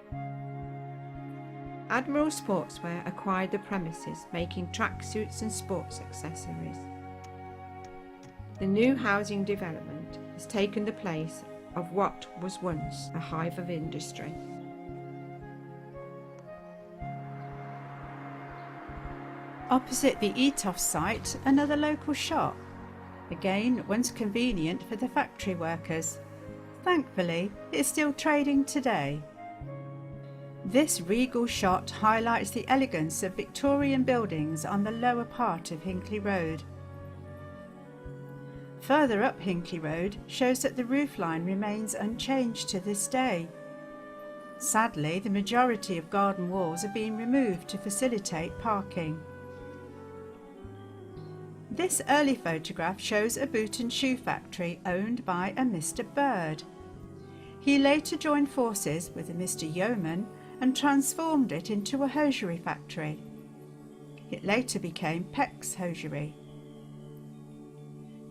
Admiral Sportswear acquired the premises, making tracksuits and sports accessories. The new housing development has taken the place of what was once a hive of industry. Opposite the Etoff site, another local shop. Again, once convenient for the factory workers. Thankfully, it's still trading today. This regal shot highlights the elegance of Victorian buildings on the lower part of Hinckley Road. Further up Hinckley Road shows that the roofline remains unchanged to this day. Sadly, the majority of garden walls are being removed to facilitate parking. This early photograph shows a boot and shoe factory owned by a Mr. Bird. He later joined forces with a Mr. Yeoman and transformed it into a hosiery factory. It later became Peck's Hosiery.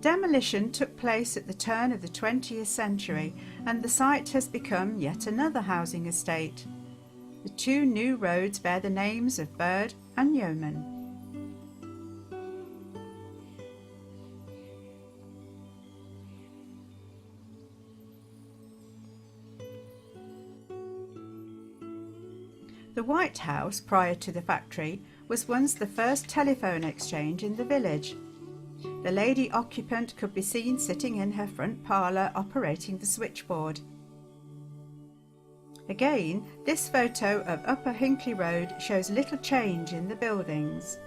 Demolition took place at the turn of the 20th century and the site has become yet another housing estate. The two new roads bear the names of Bird and Yeoman. The White House, prior to the factory, was once the first telephone exchange in the village. The lady occupant could be seen sitting in her front parlour operating the switchboard. Again, this photo of Upper Hinckley Road shows little change in the buildings.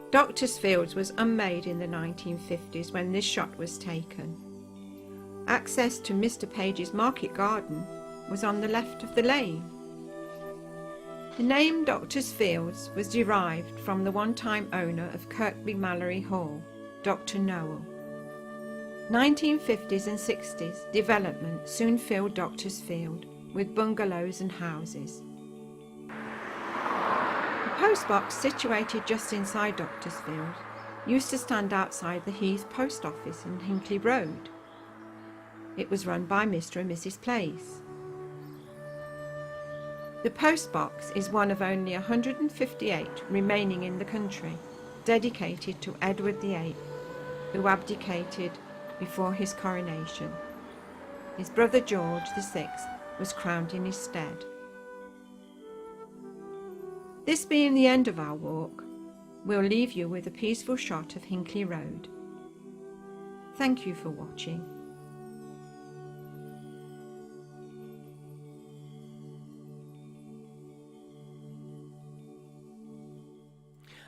Doctors' Fields was unmade in the 1950s when this shot was taken. Access to Mr. Page's market garden was on the left of the lane. The name Doctors' Fields was derived from the one-time owner of Kirkby Mallory Hall, Dr. Noel. 1950s and 60s development soon filled Doctors' Field with bungalows and houses. The postbox, situated just inside Doctors' Field, used to stand outside the Heath Post Office in Hinckley Road. It was run by Mr. and Mrs. Place. The postbox is one of only 158 remaining in the country, dedicated to Edward VIII, who abdicated before his coronation. His brother George VI was crowned in his stead. This being the end of our walk, we'll leave you with a peaceful shot of Hinckley Road. Thank you for watching.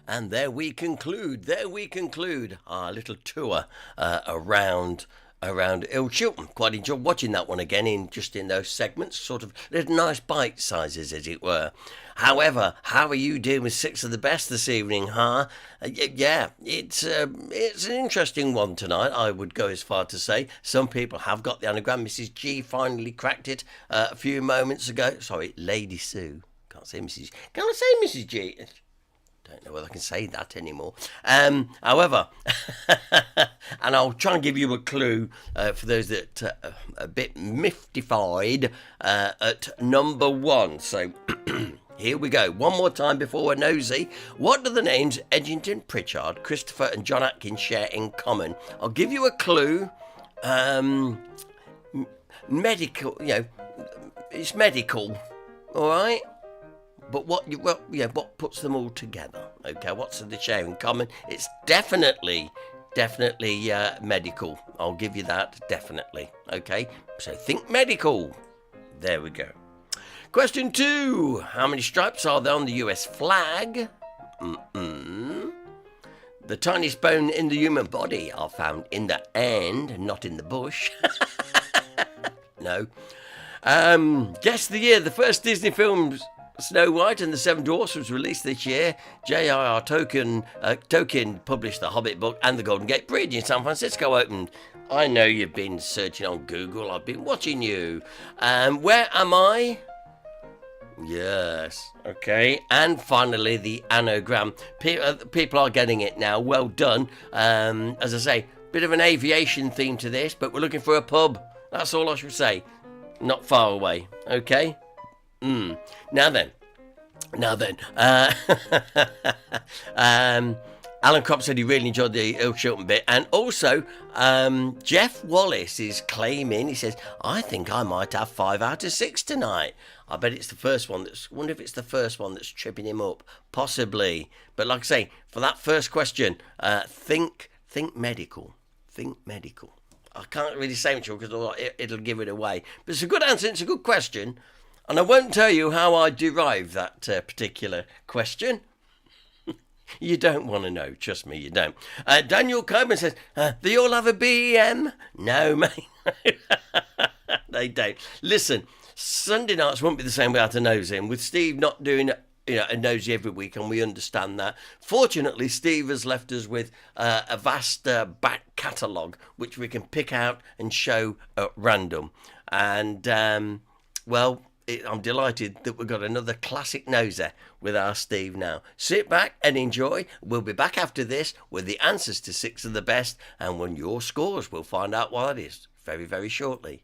And there we conclude our little tour around Ilchilton. Quite enjoyed watching that one again in those segments, sort of little nice bite sizes, as it were. However, how are you doing with six of the best this evening, huh? Yeah, it's an interesting one tonight, I would go as far to say. Some people have got the anagram. Mrs. G finally cracked it a few moments ago. Sorry, Lady Sue. Can't say Mrs. Can I say Mrs. G? Don't know whether I can say that anymore. However, and I'll try and give you a clue for those that are a bit mystified at number one. So here we go. One more time before we're nosy. What do the names Edgington, Pritchard, Christopher and John Atkins share in common? I'll give you a clue. Medical, it's medical, all right? But what puts them all together? Okay, what's they share in common? It's definitely medical. I'll give you that, definitely. Okay, so think medical. There we go. Question 2. How many stripes are there on the US flag? The tiniest bone in the human body are found in the hand, not in the bush. No. Guess the year the first Disney films Snow White and the Seven Dwarfs was released this year. J.R.R. Tolkien published The Hobbit book, and the Golden Gate Bridge in San Francisco opened. I know you've been searching on Google. I've been watching you. Where am I? Yes. Okay. And finally, the anagram. People are getting it now. Well done. As I say, bit of an aviation theme to this, but we're looking for a pub. That's all I should say. Not far away. Okay. Now then, Alan Cropp said he really enjoyed the Earl Shilton bit, and also Jeff Wallace is claiming, he says, I think I might have 5 out of 6 tonight. I bet it's the first one wonder if it's the first one that's tripping him up, possibly. But like I say, for that first question, think medical. I can't really say much because it'll give it away, but it's a good answer. It's a good question. And I won't tell you how I derived that particular question. You don't want to know. Trust me, you don't. Daniel Coburn says, they all have a BEM? No, mate. They don't. Listen, Sunday nights won't be the same without a nosy. And with Steve not doing a nosy every week, and we understand that. Fortunately, Steve has left us with a vast back catalogue, which we can pick out and show at random. And, well, I'm delighted that we've got another classic noser with our Steve now. Sit back and enjoy. We'll be back after this with the answers to 6 of the best, and when your scores, we'll find out what it is very, very shortly.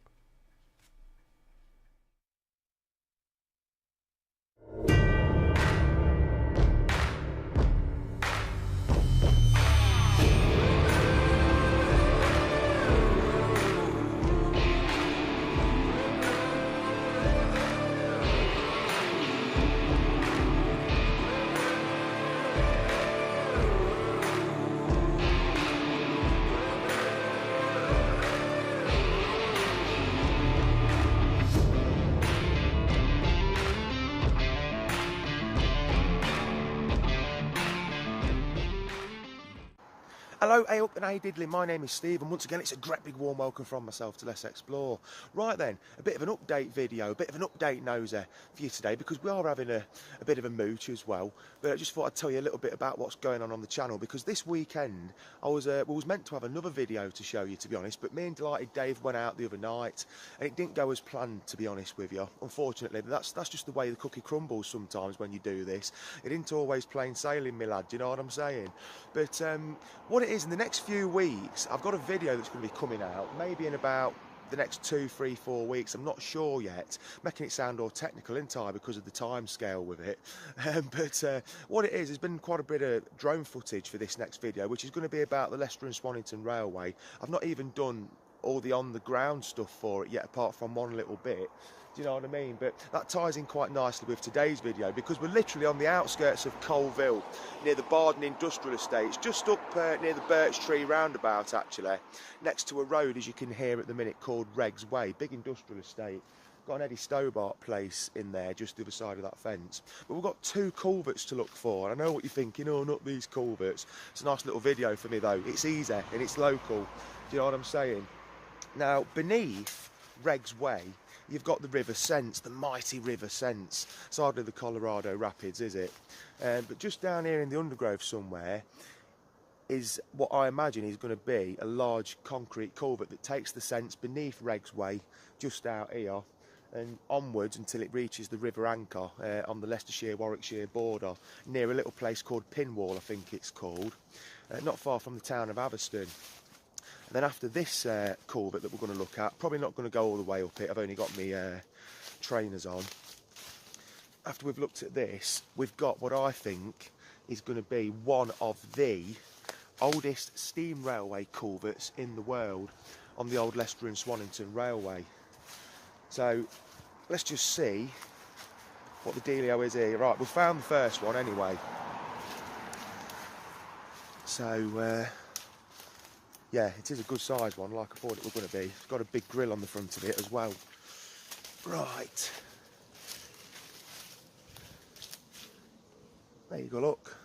Hello, hey up and hey diddly, my name is Steve, and once again it's a great big warm welcome from myself to Let's Explore. Right then, a bit of an update video, a bit of an update nosy for you today, because we are having a bit of a mooch as well. But I just thought I'd tell you a little bit about what's going on the channel, because this weekend I was meant to have another video to show you, to be honest, but me and Delighted Dave went out the other night and it didn't go as planned, to be honest with you. Unfortunately, that's just the way the cookie crumbles sometimes when you do this. It isn't always plain sailing, me lad, do you know what I'm saying? But what it is, in the next few weeks, I've got a video that's going to be coming out, maybe in about the next 2, 3, 4 weeks. I'm not sure yet, making it sound all technical, isn't I, because of the time scale with it. But what it is, there's been quite a bit of drone footage for this next video, which is going to be about the Leicester and Swannington Railway. I've not even done all the on-the-ground stuff for it yet, apart from one little bit. Do you know what I mean? But that ties in quite nicely with today's video, because we're literally on the outskirts of Colville, near the Barden Industrial Estates, just up near the Birch Tree roundabout, actually, next to a road, as you can hear at the minute, called Reggs Way. Big industrial estate. Got an Eddie Stobart place in there, just the other side of that fence. But we've got 2 culverts to look for. I know what you're thinking, oh, not these culverts. It's a nice little video for me, though. It's easy and it's local. Do you know what I'm saying? Now, beneath Reggs Way, you've got the River Sence, the mighty River Sence. It's hardly the Colorado Rapids, is it? But just down here in the undergrowth somewhere is what I imagine is going to be a large concrete culvert that takes the Sence beneath Reggs Way, just out here, and onwards until it reaches the River Anchor on the Leicestershire-Warwickshire border, near a little place called Pinwall, I think it's called, not far from the town of Aviston. Then after this culvert that we're going to look at, probably not going to go all the way up it, I've only got my trainers on. After we've looked at this, we've got what I think is going to be one of the oldest steam railway culverts in the world on the old Leicester and Swannington Railway. So let's just see what the dealio is here. Right, we found the first one anyway. So yeah, it is a good sized one, like I thought it was going to be. It's got a big grill on the front of it as well. Right. There you go, look.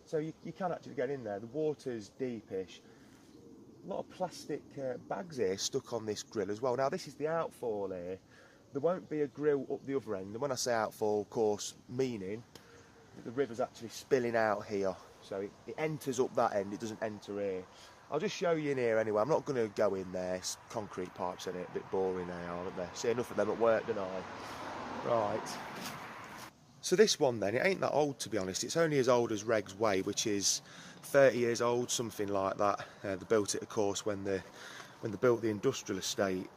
So you can actually get in there. The water's deepish. A lot of plastic bags here stuck on this grill as well. Now this is the outfall here, there won't be a grill up the other end. And when I say outfall, of course, meaning that the river's actually spilling out here. So it enters up that end, it doesn't enter here. I'll just show you in here anyway. I'm not going to go in there. It's concrete pipes in it, a bit boring they are, aren't they? See enough of them at work, don't I? Right. So this one then, it ain't that old to be honest. It's only as old as Reg's Way, which is 30 years old, something like that. They built it, of course, when they built the industrial estate.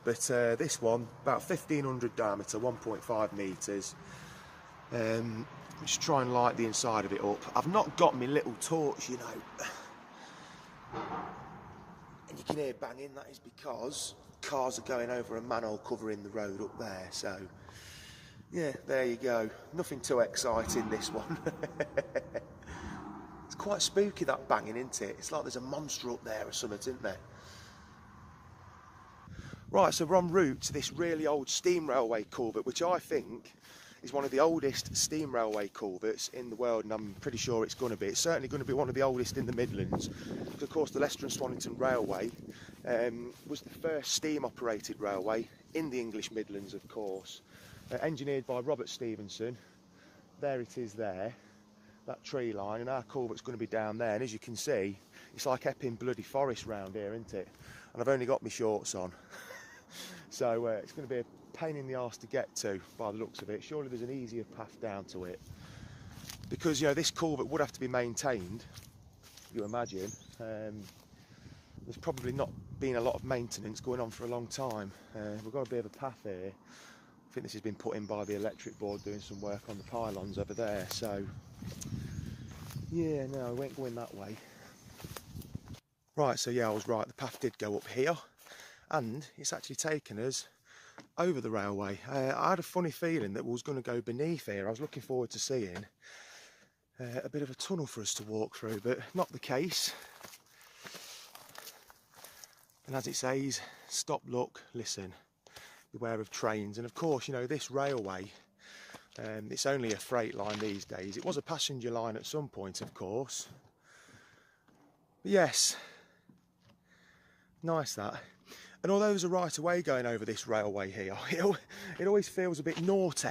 But this one, about 1500 diameter, 1.5 metres. Just try and light the inside of it up. I've not got my little torch, you know. And you can hear banging, that is because cars are going over a manhole covering the road up there. So, yeah, there you go. Nothing too exciting, this one. It's quite spooky, that banging, isn't it? It's like there's a monster up there or something, isn't there? Right, so we're en route to this really old steam railway culvert, which I think is one of the oldest steam railway culverts in the world, and I'm pretty sure it's going to be. It's certainly going to be one of the oldest in the Midlands, because of course the Leicester and Swannington Railway was the first steam operated railway in the English Midlands, of course. Engineered by Robert Stevenson. There it is there, that tree line, and our culvert's going to be down there, and as you can see, it's like Epping bloody forest round here, isn't it? And I've only got my shorts on. So it's going to be a pain in the arse to get to by the looks of it. Surely there's an easier path down to it, because you know this culvert would have to be maintained, you imagine. There's probably not been a lot of maintenance going on for a long time. We've got a bit of a path here. I think this has been put in by the electric board doing some work on the pylons over there. So yeah, no, I won't go in that way. Right, so yeah, I was right, the path did go up here, and it's actually taken us over the railway. I had a funny feeling that we was going to go beneath here. I was looking forward to seeing a bit of a tunnel for us to walk through, but not the case. And as it says, stop, look, listen, beware of trains. And of course, you know, this railway, it's only a freight line these days. It was a passenger line at some point, of course. But yes, nice that. And although there's a right of way going over this railway here, it always feels a bit naughty,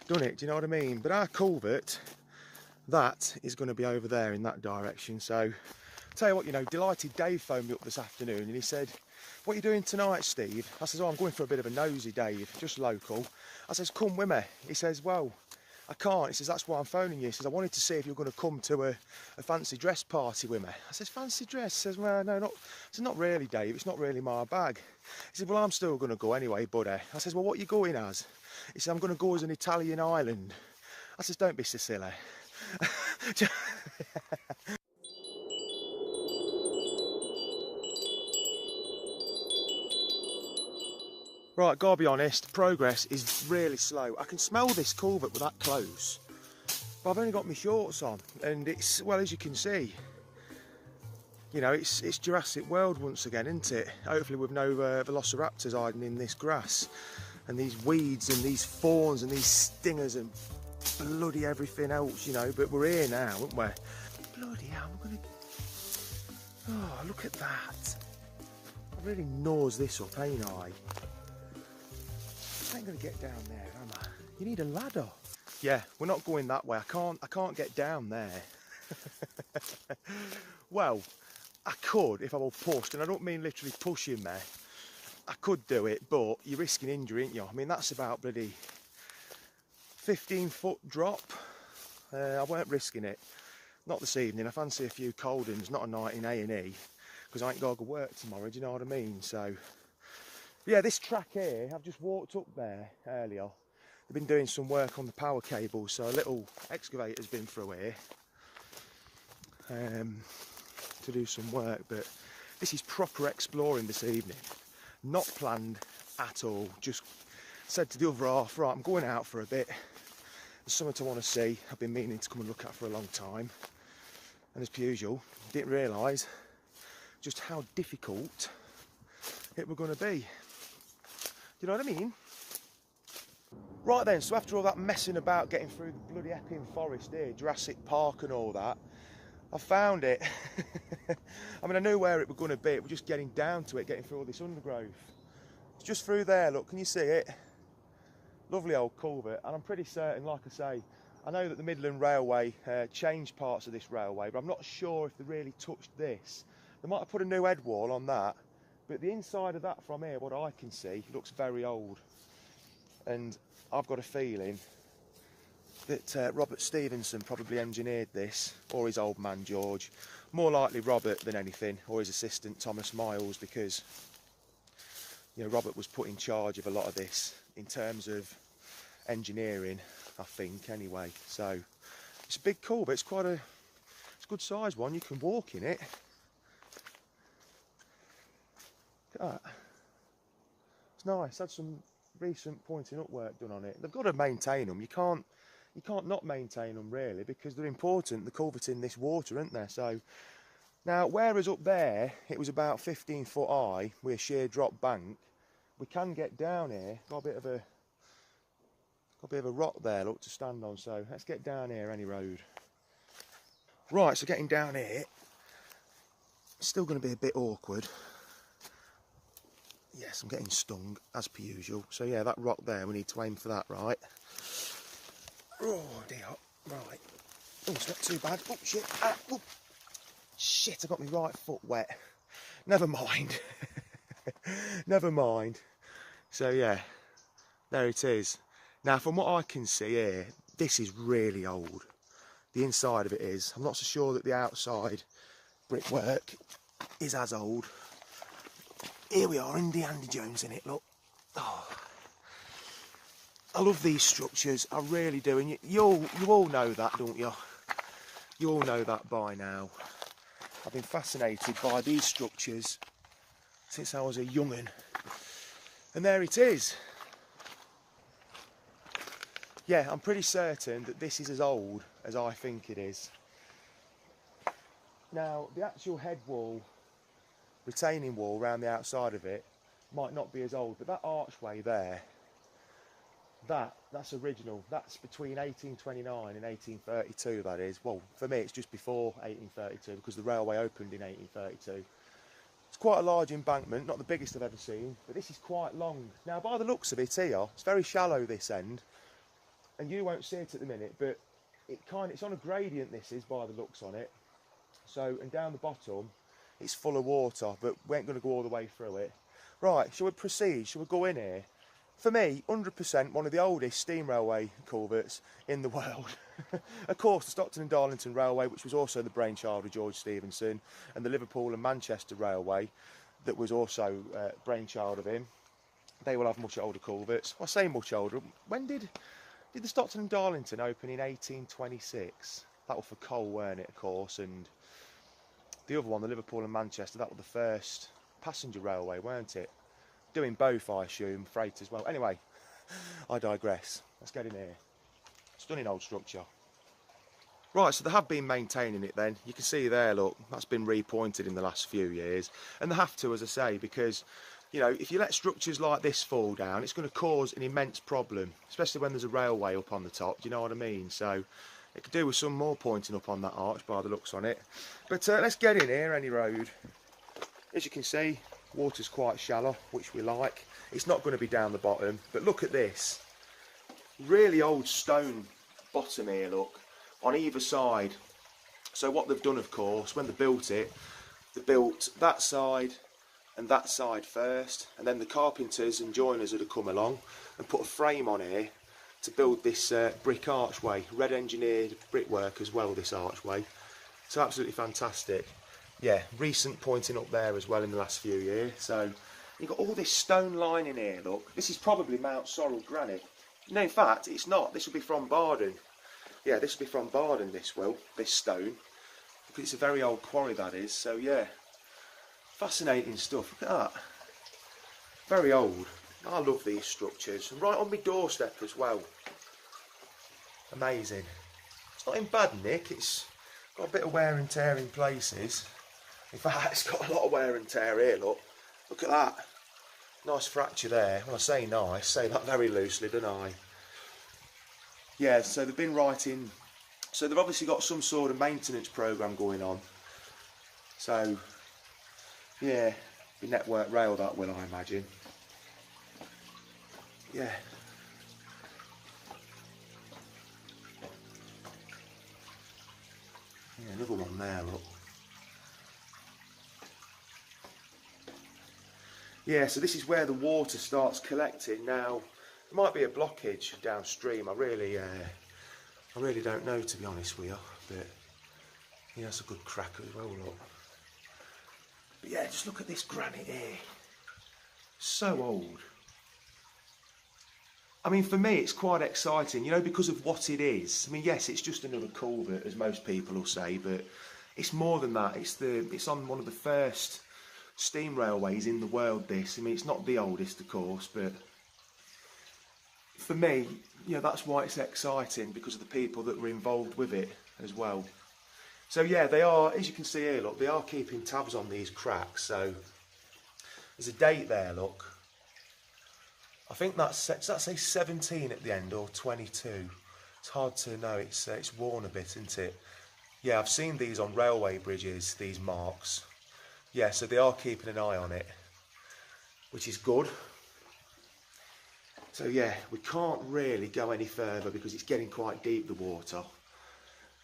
doesn't it? Do you know what I mean? But our culvert, that is going to be over there in that direction. So, tell you what, you know, Delighted Dave phoned me up this afternoon and he said, "What are you doing tonight, Steve?" I says, "Oh, I'm going for a bit of a nosy, Dave, just local." I says, "Come with me." He says, "Well, I can't." He says, "That's why I'm phoning you." He says, "I wanted to see if you're going to come to a fancy dress party with me." I says, "Fancy dress?" He says, "Well, no, not." I said, "Not really, Dave. It's not really my bag." He said, "Well, I'm still going to go anyway, buddy." I says, "Well, what are you going as?" He said, "I'm going to go as an Italian island." I says, "Don't be so silly." Right, gotta be honest, progress is really slow. I can smell this culvert with that close, but I've only got my shorts on, and it's, well, as you can see, you know, it's Jurassic World once again, isn't it? Hopefully with no velociraptors hiding in this grass, and these weeds, and these fawns, and these stingers, and bloody everything else, you know, but we're here now, aren't we? Bloody hell, I'm gonna... Oh, look at that. I really gnaws this up, ain't I? I ain't gonna get down there, am I? You need a ladder. Yeah, we're not going that way. I can't get down there. Well, I could if I were pushed, and I don't mean literally pushing me. I could do it, but you're risking injury, ain't you? I mean, that's about bloody 15-foot drop. I weren't risking it. Not this evening. I fancy a few cold ones, not a night in A&E, because I ain't got to go work tomorrow, do you know what I mean? So, yeah, this track here, I've just walked up there earlier. They've been doing some work on the power cables, so a little excavator's been through here to do some work, but this is proper exploring this evening. Not planned at all, just said to the other half, right, I'm going out for a bit. There's something I want to see. I've been meaning to come and look at for a long time. And as per usual, didn't realise just how difficult it were going to be. You know what I mean? Right then, so after all that messing about getting through the bloody Epping Forest here, Jurassic Park and all that, I found it. I mean, I knew where it was going to be. We're just getting down to it, getting through all this undergrowth. It's just through there, look, can you see it? Lovely old culvert, and I'm pretty certain, like I say, I know that the Midland Railway changed parts of this railway, but I'm not sure if they really touched this. They might have put a new head wall on that, but the inside of that from here, what I can see, looks very old. And I've got a feeling that Robert Stevenson probably engineered this, or his old man George. More likely Robert than anything, or his assistant Thomas Miles, because Robert was put in charge of a lot of this in terms of engineering, I think, anyway. So it's a big culvert. It's a good sized one. You can walk in it. Look at that. It's nice. Had some recent pointing up work done on it. They've got to maintain them. You can't not maintain them really, because they're important. The culvert in this water, aren't there? So now, whereas up there it was about 15 foot high with a sheer drop bank, we can get down here. Got a bit of a rock there, look, to stand on. So let's get down here any road. Right, so getting down here, it's still going to be a bit awkward. Yes, I'm getting stung as per usual. So yeah, that rock there, we need to aim for that, right? Oh dear, right. Oh, it's not too bad. Oh shit! Oh. Shit! I got my right foot wet. Never mind. Never mind. So yeah, there it is. Now, from what I can see here, this is really old. The inside of it is. I'm not so sure that the outside brickwork is as old. Here we are, Indiana Jones in it, look. Oh. I love these structures, I really do, and you all know that, don't you? You all know that by now. I've been fascinated by these structures since I was a young'un. And there it is. Yeah, I'm pretty certain that this is as old as I think it is. Now, the actual head wall, retaining wall around the outside of it, might not be as old, but that archway there, that's original. That's between 1829 and 1832, that is. Well, for me, it's just before 1832, because the railway opened in 1832. It's quite a large embankment, not the biggest I've ever seen, but this is quite long. Now, by the looks of it here, it's very shallow, this end, and you won't see it at the minute, but it's on a gradient, this is, by the looks on it. So, and down the bottom, it's full of water, but we ain't going to go all the way through it. Right, shall we proceed? Shall we go in here? For me, 100% one of the oldest steam railway culverts in the world. Of course, the Stockton and Darlington Railway, which was also the brainchild of George Stephenson, and the Liverpool and Manchester Railway, that was also brainchild of him. They will have much older culverts. I say much older. When did the Stockton and Darlington open? In 1826. That was for coal, weren't it, of course, and the other one, the Liverpool and Manchester, that was the first passenger railway, weren't it? Doing both, I assume, freight as well. Anyway, I digress. Let's get in here. Stunning old structure. Right, so they have been maintaining it then. You can see there, look, that's been repointed in the last few years. And they have to, as I say, because, if you let structures like this fall down, it's going to cause an immense problem, especially when there's a railway up on the top, do you know what I mean? So it could do with some more pointing up on that arch by the looks on it. But let's get in here, any road. As you can see, water's quite shallow, which we like. It's not going to be down the bottom, but look at this. Really old stone bottom here, look, on either side. So what they've done, of course, when they built it, they built that side and that side first, and then the carpenters and joiners had come along and put a frame on here to build this brick archway. Red engineered brickwork as well, this archway. So absolutely fantastic. Yeah, recent pointing up there as well in the last few years. So you've got all this stone lining here, look. This is probably Mount Sorrel granite. No, in fact, it's not. This will be from Barden. Yeah, this will be from Barden, this stone. Because it's a very old quarry, that is. So, yeah, fascinating stuff. Look at that. Very old. I love these structures. And right on my doorstep as well. Amazing. It's not in bad nick. It's got a bit of wear and tear in places. In fact, it's got a lot of wear and tear here, look. Look at that. Nice fracture there. When I say nice, say that very loosely, don't I? Yeah, so they've been writing... So they've obviously got some sort of maintenance programme going on. So, yeah, the Network Rail that will, I imagine. Yeah. Yeah, so this is where the water starts collecting. Now, there might be a blockage downstream. I really don't know, to be honest with you. But yeah, that's a good cracker as well, look. But yeah, just look at this granite here. So old. I mean, for me, it's quite exciting, you know, because of what it is. I mean, yes, it's just another culvert, as most people will say, but it's more than that. It's on one of the first steam railways in the world, this. I mean, it's not the oldest, of course, but for me, you know, that's why it's exciting, because of the people that were involved with it as well. So yeah, they are, as you can see here, look, they are keeping tabs on these cracks. So there's a date there, look. I think that's say 17 at the end, or 22. It's hard to know. It's worn a bit, isn't it? Yeah, I've seen these on railway bridges, these marks. Yeah, so they are keeping an eye on it, which is good. So yeah, we can't really go any further because it's getting quite deep, the water.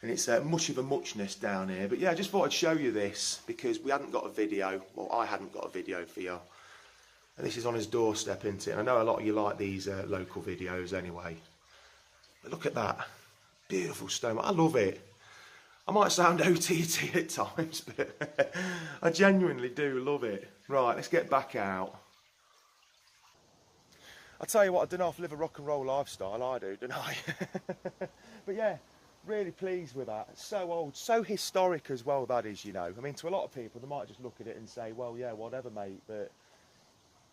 And it's much of a muchness down here. But yeah, I just thought I'd show you this because we hadn't got a video. Well, I hadn't got a video for you. And this is on his doorstep, isn't it? And I know a lot of you like these local videos anyway. But look at that. Beautiful stone. I love it. I might sound OTT at times, but I genuinely do love it. Right, let's get back out. I tell you what, I don't know if I live a rock and roll lifestyle. I do, don't I? But yeah, really pleased with that. It's so old, so historic as well, that is, you know. I mean, to a lot of people, they might just look at it and say, well, yeah, whatever, mate. But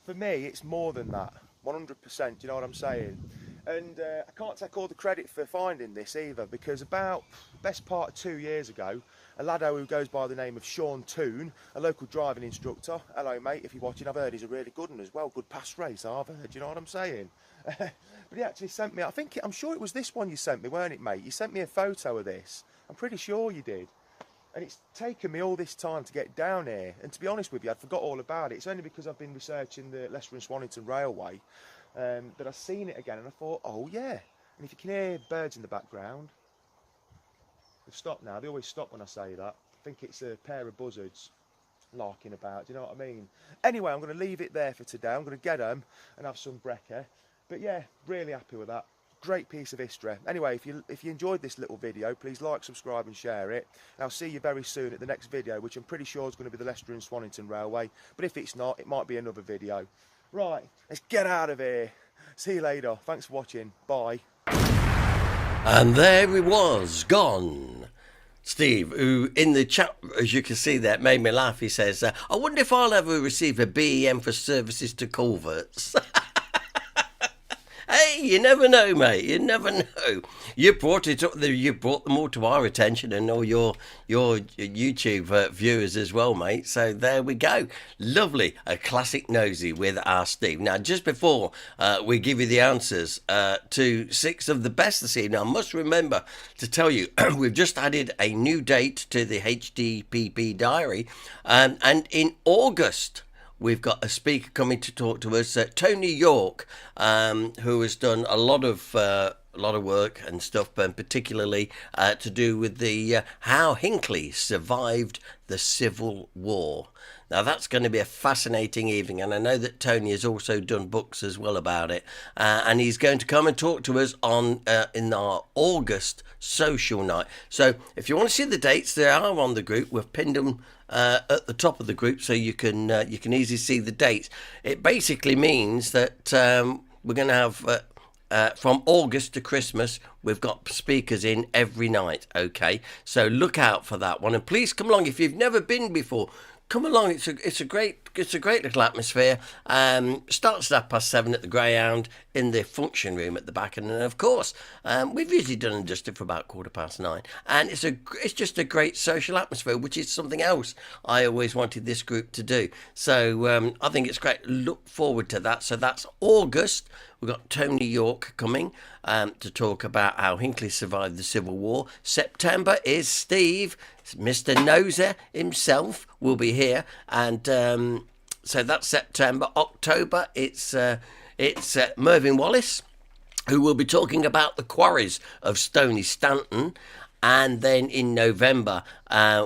for me, it's more than that. 100%, you know what I'm saying? And I can't take all the credit for finding this either, because about best part of 2 years ago, a laddo who goes by the name of Sean Toon, a local driving instructor, hello mate, if you're watching, I've heard he's a really good one as well, good pass race, I've heard, you know what I'm saying? But he actually sent me, I'm sure it was this one you sent me, weren't it, mate? You sent me a photo of this, I'm pretty sure you did. And it's taken me all this time to get down here, and to be honest with you, I'd forgot all about it. It's only because I've been researching the Leicester and Swannington Railway that I've seen it again, and I thought, oh yeah. And if you can hear birds in the background, they've stopped now. They always stop when I say that. I think it's a pair of buzzards larking about, do you know what I mean? Anyway, I'm going to leave it there for today. I'm going to get them and have some brekkie. But yeah, really happy with that. Great piece of history. Anyway, if you enjoyed this little video, please like, subscribe and share it. And I'll see you very soon at the next video, which I'm pretty sure is going to be the Leicester and Swannington Railway. But if it's not, it might be another video. Right, let's get out of here. See you later. Thanks for watching. Bye. And there he was, gone. Steve, who in the chat, as you can see there, made me laugh. He says, I wonder if I'll ever receive a BEM for services to culverts. Hey, you never know, mate. You never know. You brought it up. You brought them all to our attention, and all your YouTube viewers as well, mate. So there we go. Lovely, a classic nosy with our Steve. Now, just before we give you the answers to 6 of the best this evening, I must remember to tell you we've just added a new date to the HDPP diary, and in August. We've got a speaker coming to talk to us, Tony York, who has done a lot of work and stuff, but particularly to do with the how Hinckley survived the Civil War. Now that's going to be a fascinating evening, and I know that Tony has also done books as well about it, and he's going to come and talk to us on in our August social night. So if you want to see the dates, they are on the group. We've pinned them at the top of the group, so you can easily see the dates. It basically means that we're going to have from August to Christmas, we've got speakers in every night. Okay, so look out for that one, and please come along if you've never been before. Come along, it's a great little atmosphere. Starts at 7:30 at the Greyhound in the function room at the back, and then of course we've usually done and dusted for about 9:15, and it's just a great social atmosphere, which is something else I always wanted this group to do. So I think it's great. Look forward to that. So that's August. We've got Tony York coming to talk about how Hinckley survived the Civil War. September is Steve, Mr. Noser himself, will be here, and so that's September. October, it's Mervyn Wallace, who will be talking about the quarries of Stony Stanton. And then in November,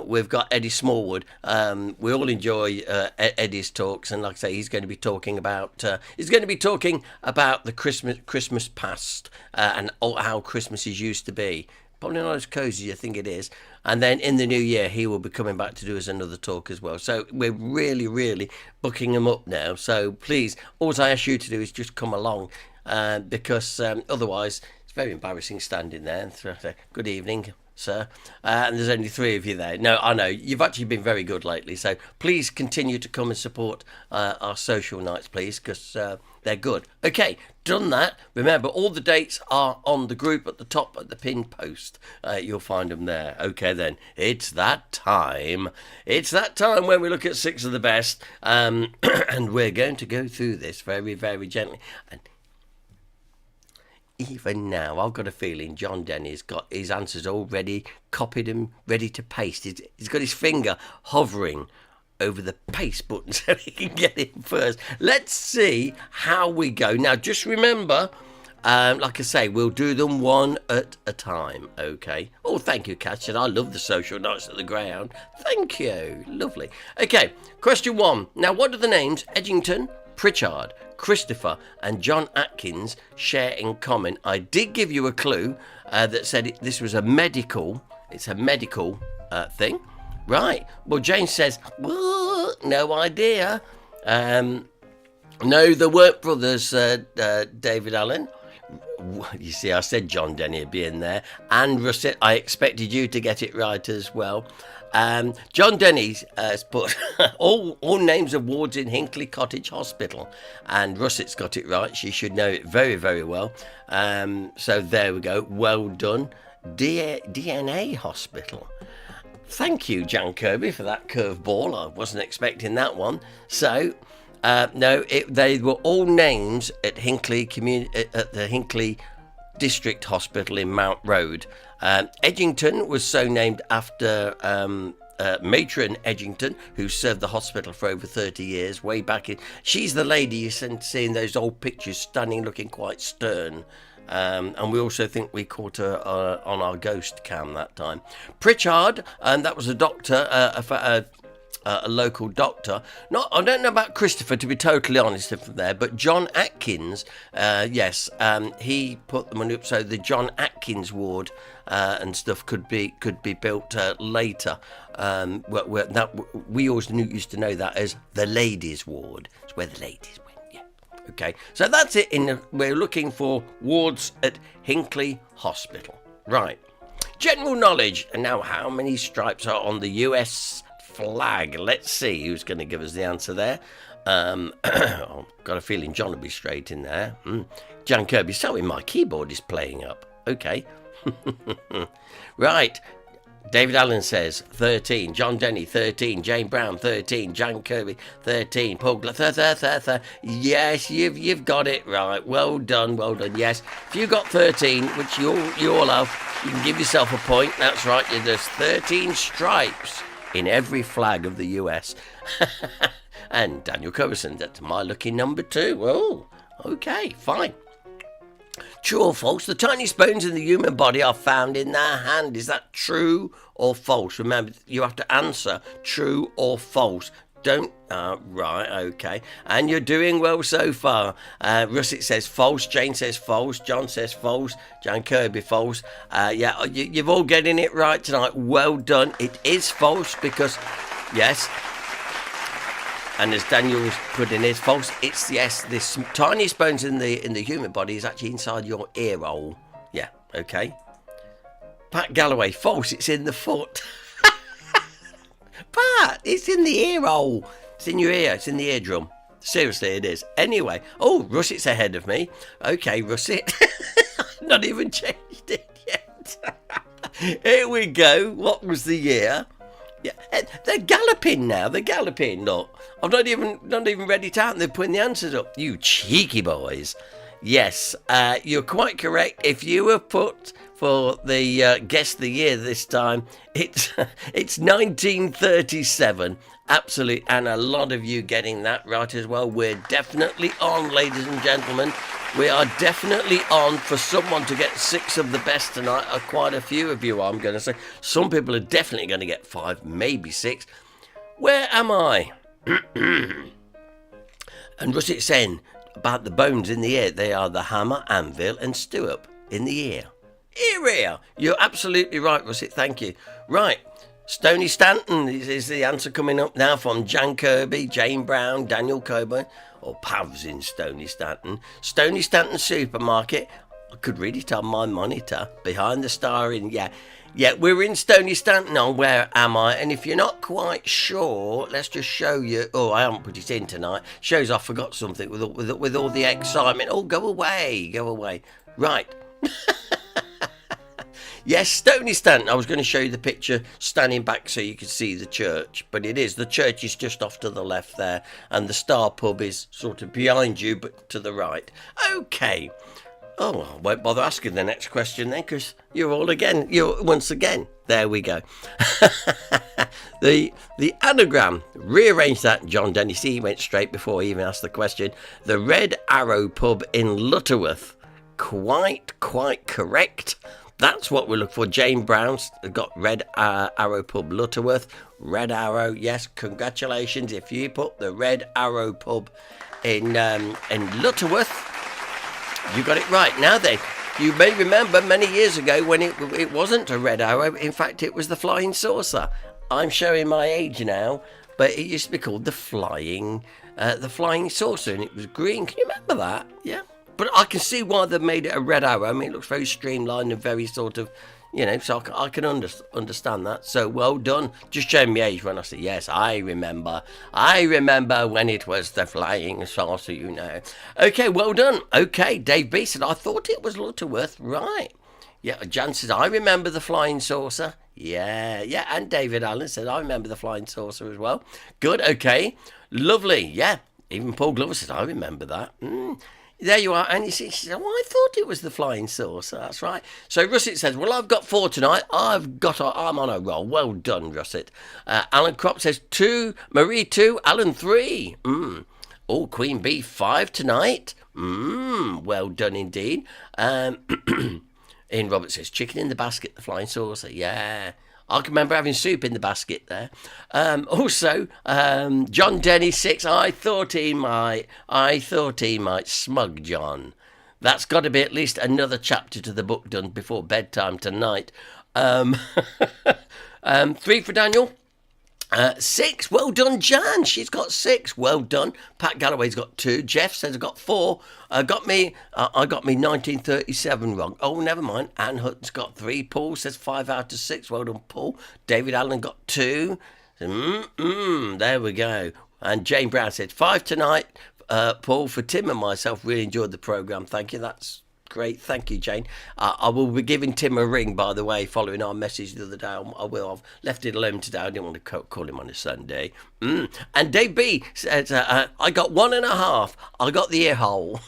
we've got Eddie Smallwood. We all enjoy Eddie's talks, and like I say, he's going to be talking about the Christmas past and how Christmases used to be. Probably not as cosy as you think it is. And then in the new year, he will be coming back to do us another talk as well. So we're really, really booking him up now. So please, all I ask you to do is just come along, because otherwise it's very embarrassing standing there and say, good evening, sir. And there's only 3 of you there. No, I know, you've actually been very good lately. So please continue to come and support our social nights, please, because they're good. Okay, done that. Remember, all the dates are on the group at the top at the pinned post. You'll find them there. Okay, then. It's that time. It's that time when we look at 6 of the best. And we're going to go through this very, very gently. And even now, I've got a feeling John Denny's got his answers already copied and ready to paste. He's got his finger hovering over the paste button so he can get in first. Let's see how we go. Now, just remember, like I say, we'll do them one at a time, okay? Oh, thank you, Kat. I love the social nights at the Greyhound. Thank you. Lovely. Okay, question 1. Now, what do the names Edgington, Pritchard, Christopher and John Atkins share in common? I did give you a clue that said this was a medical. It's a medical thing. Right. Well, Jane says, no idea. No, they weren't brothers, David Allen. You see, I said John Denny would be in there. And Russet, I expected you to get it right as well. John Denny has put all names of wards in Hinckley Cottage Hospital. And Russet's got it right. She should know it very, very well. So there we go. Well done. DNA Hospital. Thank you, Jan Kirby, for that curveball. I wasn't expecting that one. So, no, they were all names at Hinckley at the Hinckley District Hospital in Mount Road. Edgington was so named after Matron Edgington, who served the hospital for over 30 years, way back in. She's the lady you see in those old pictures, standing, looking quite stern. And we also think we caught her on our ghost cam that time. Pritchard, and that was a doctor, a local doctor. I don't know about Christopher, to be totally honest, from there, but John Atkins, yes, he put the money up so the John Atkins ward and stuff could be built later. We always used to know that as the ladies' ward. It's where the ladies went. Yeah. Okay, so that's it. We're looking for wards at Hinckley Hospital. Right. General knowledge. And now, how many stripes are on the US flag? Let's see who's going to give us the answer there. I've got a feeling John will be straight in there. Jan Kirby, sorry, my keyboard is playing up. Okay. Right. David Allen says 13. John Denny 13. Jane Brown 13. Jan Kirby 13. Paul 13. Yes, you've got it right. Well done. Yes, if you got 13, which you all have, you can give yourself a point. That's right. There's 13 stripes in every flag of the US. And Daniel Coverson, that's my lucky number 2. Oh, okay, fine. True or false? The tiniest bones in the human body are found in their hand. Is that true or false? Remember, you have to answer true or false. Don't. Right, okay. And you're doing well so far. Russet says false. Jane says false. John says false. Jan Kirby false. Yeah, you've all getting it right tonight. Well done. It is false because, yes. And as Daniel's put in his false, it's yes. This tiniest bones in the human body is actually inside your ear hole. Yeah, okay. Pat Galloway, false. It's in the foot. Pat, it's in the ear hole. It's in your ear. It's in the eardrum. Seriously, it is. Anyway, Russet's ahead of me. Okay, Russet. Not even changed it yet. Here we go. What was the year? Yeah, they're galloping now. They're galloping. Look, I'm not even ready to count. They're putting the answers up. You cheeky boys. Yes, you're quite correct. If you were put for the guess the year this time, it's 1937, Absolutely, and a lot of you getting that right as well. We're definitely on, ladies and gentlemen. We are definitely on for someone to get 6 of the best tonight. Quite a few of you, I'm going to say. Some people are definitely going to get 5, maybe 6. Where am I? And Russet's saying about the bones in the ear. They are the hammer, anvil, and stirrup in the ear. Ear. You're absolutely right, Russet. Thank you. Right. Stony Stanton is the answer coming up now from Jan Kirby, Jane Brown, Daniel Coburn, or Pavs in Stony Stanton. Stony Stanton Supermarket. I could really tell my monitor behind the star in, yeah, we're in Stony Stanton on Where Am I? And if you're not quite sure, let's just show you. Oh, I haven't put it in tonight. Shows I forgot something with all the excitement. Oh, go away. Right. Yes, Stony Stanton. I was going to show you the picture standing back so you could see the church. But the church is just off to the left there. And the Star Pub is sort of behind you, but to the right. Okay. Oh, I won't bother asking the next question then, because you're once again. There we go. The anagram, rearrange that, John Denny. See, he went straight before he even asked the question. The Red Arrow Pub in Lutterworth. Quite correct. That's what we look for. Jane Brown's got Red Arrow Pub Lutterworth. Red Arrow, yes, congratulations. If you put the Red Arrow Pub in Lutterworth, you got it right. Now then, you may remember many years ago when it wasn't a Red Arrow. In fact, it was the Flying Saucer. I'm showing my age now, but it used to be called the Flying Saucer, and it was green. Can you remember that? Yeah. But I can see why they've made it a Red Arrow. I mean, it looks very streamlined and very sort of, so I can understand that. So well done. Just showing me age when I say, yes, I remember when it was the Flying Saucer, Okay, well done. Okay, Dave B said, I thought it was Lutterworth. Right. Yeah, Jan says, I remember the Flying Saucer. Yeah. And David Allen said, I remember the Flying Saucer as well. Good, okay. Lovely, yeah. Even Paul Glover says, I remember that. There you are. And you see, she said, oh, I thought it was the Flying Saucer. That's right. So Russet says, well, I've got 4 tonight. I'm on a roll. Well done, Russet. Alan Crop says 2, Marie 2, Alan 3. Oh, Queen Bee 5 tonight. Well done indeed. Ian Roberts says, chicken in the basket, the Flying Saucer. Yeah. I can remember having soup in the basket there. Also, John Denny 6. I thought he might. Smug John. That's got to be at least another chapter to the book done before bedtime tonight. 3 for Daniel. 6. Well done, Jan. She's got 6. Well done. Pat Galloway's got 2. Jeff says I got 4. I got me 1937 wrong. Oh, never mind. Anne Hutton's got 3. Paul says 5 out of 6. Well done, Paul. David Allen got 2. There we go. And Jane Brown said 5 tonight. Paul, for Tim and myself, really enjoyed the programme. Thank you. That's great. Thank you, Jane. I will be giving Tim a ring, by the way, following our message the other day. I will. I've left it alone today. I didn't want to call him on a Sunday. And Dave B says, I got 1.5. I got the ear hole.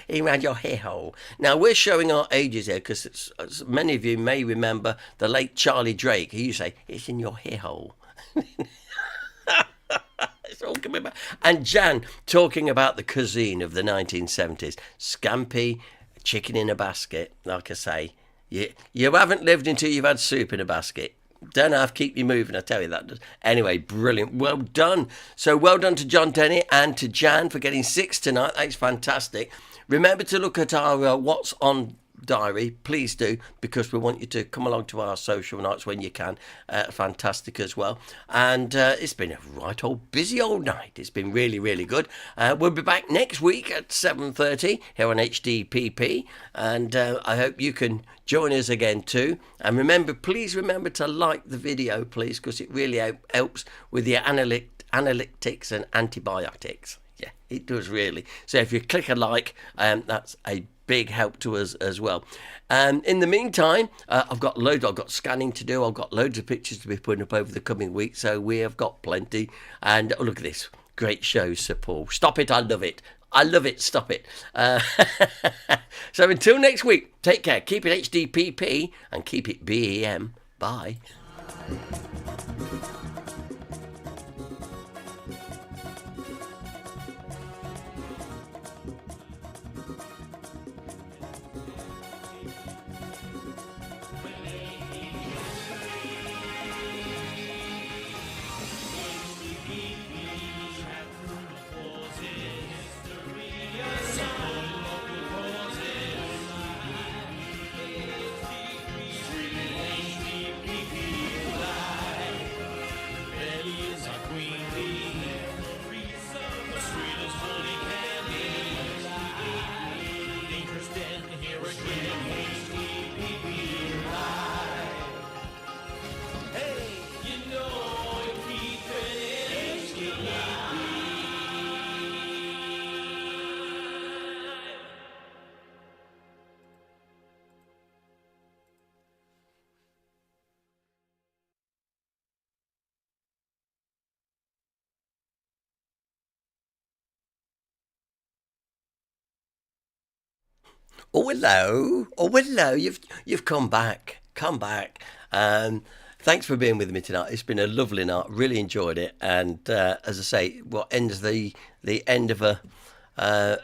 Around your hair hole. Now, we're showing our ages here because many of you may remember the late Charlie Drake. He used to say, it's in your hair hole. It's all coming back. And Jan talking about the cuisine of the 1970s. Scampi, chicken in a basket. Like I say, you haven't lived until you've had soup in a basket. Don't have to keep you moving, I tell you that. Anyway, brilliant. Well done. So well done to John Denny and to Jan for getting 6 tonight. That's fantastic. Remember to look at our What's On diary, please do, because we want you to come along to our social nights when you can. Fantastic as well. And it's been a right old busy old night. It's been really, really good. We'll be back next week at 7:30 here on HDPP, and I hope you can join us again too. And please remember to like the video, please, because it really helps with your analytics and antibiotics. Yeah, it does really. So if you click a like, that's a big help to us as well. In the meantime, I've got scanning to do. I've got loads of pictures to be putting up over the coming week, so we have got plenty. And look at this great show, Sir Paul. Stop it, I love it. Stop it. So until next week, take care, keep it HDPP and keep it BEM. Bye. Oh, hello. Oh, hello. You've come back. Come back. Thanks for being with me tonight. It's been a lovely night. Really enjoyed it. And as I say, what ends the end of a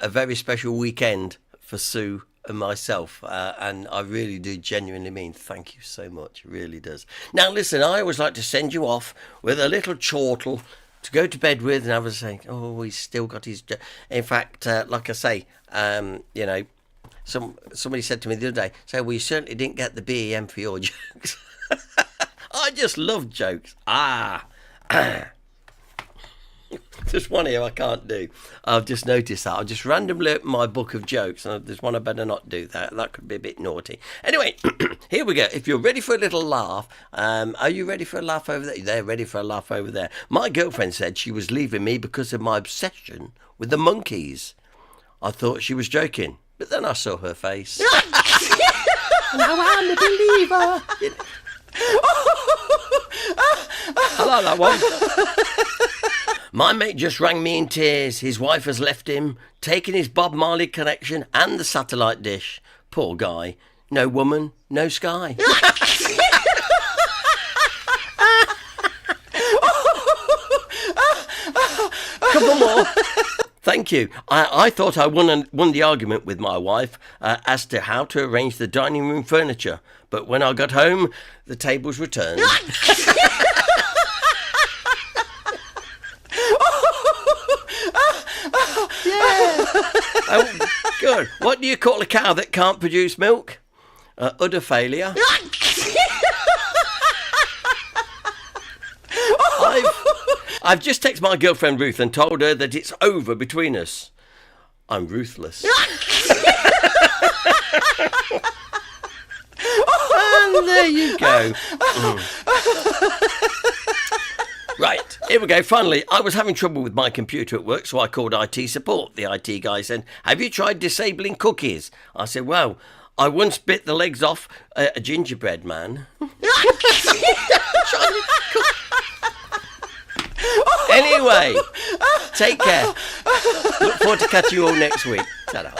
very special weekend for Sue and myself. And I really do genuinely mean thank you so much. It really does. Now, listen, I always like to send you off with a little chortle to go to bed with. And I was saying, oh, he's still got his... In fact, like I say, you know, somebody said to me the other day, so well, you certainly didn't get the BEM for your jokes. I just love jokes. There's one here I can't do. I've just noticed that. I've just randomly opened my book of jokes, and there's one I better not do. That could be a bit naughty. Anyway, here we go. If you're ready for a little laugh, are you ready for a laugh over there? They're ready for a laugh over there. My girlfriend said she was leaving me because of my obsession with the monkeys. I thought she was joking, but then I saw her face. Now I'm a believer. I like that one. My mate just rang me in tears. His wife has left him, taken his Bob Marley connection and the satellite dish. Poor guy. No woman, no sky. Couple more. Thank you. I thought I won the argument with my wife as to how to arrange the dining room furniture. But when I got home, the tables were turned. Yeah. Oh, good. What do you call a cow that can't produce milk? Udder failure. I've just texted my girlfriend Ruth and told her that it's over between us. I'm ruthless. And there you go. Right, here we go. Finally, I was having trouble with my computer at work, so I called IT support. The IT guy said, have you tried disabling cookies? I said, well, I once bit the legs off a gingerbread man. Anyway, take care. Look forward to catching you all next week. Ta-da.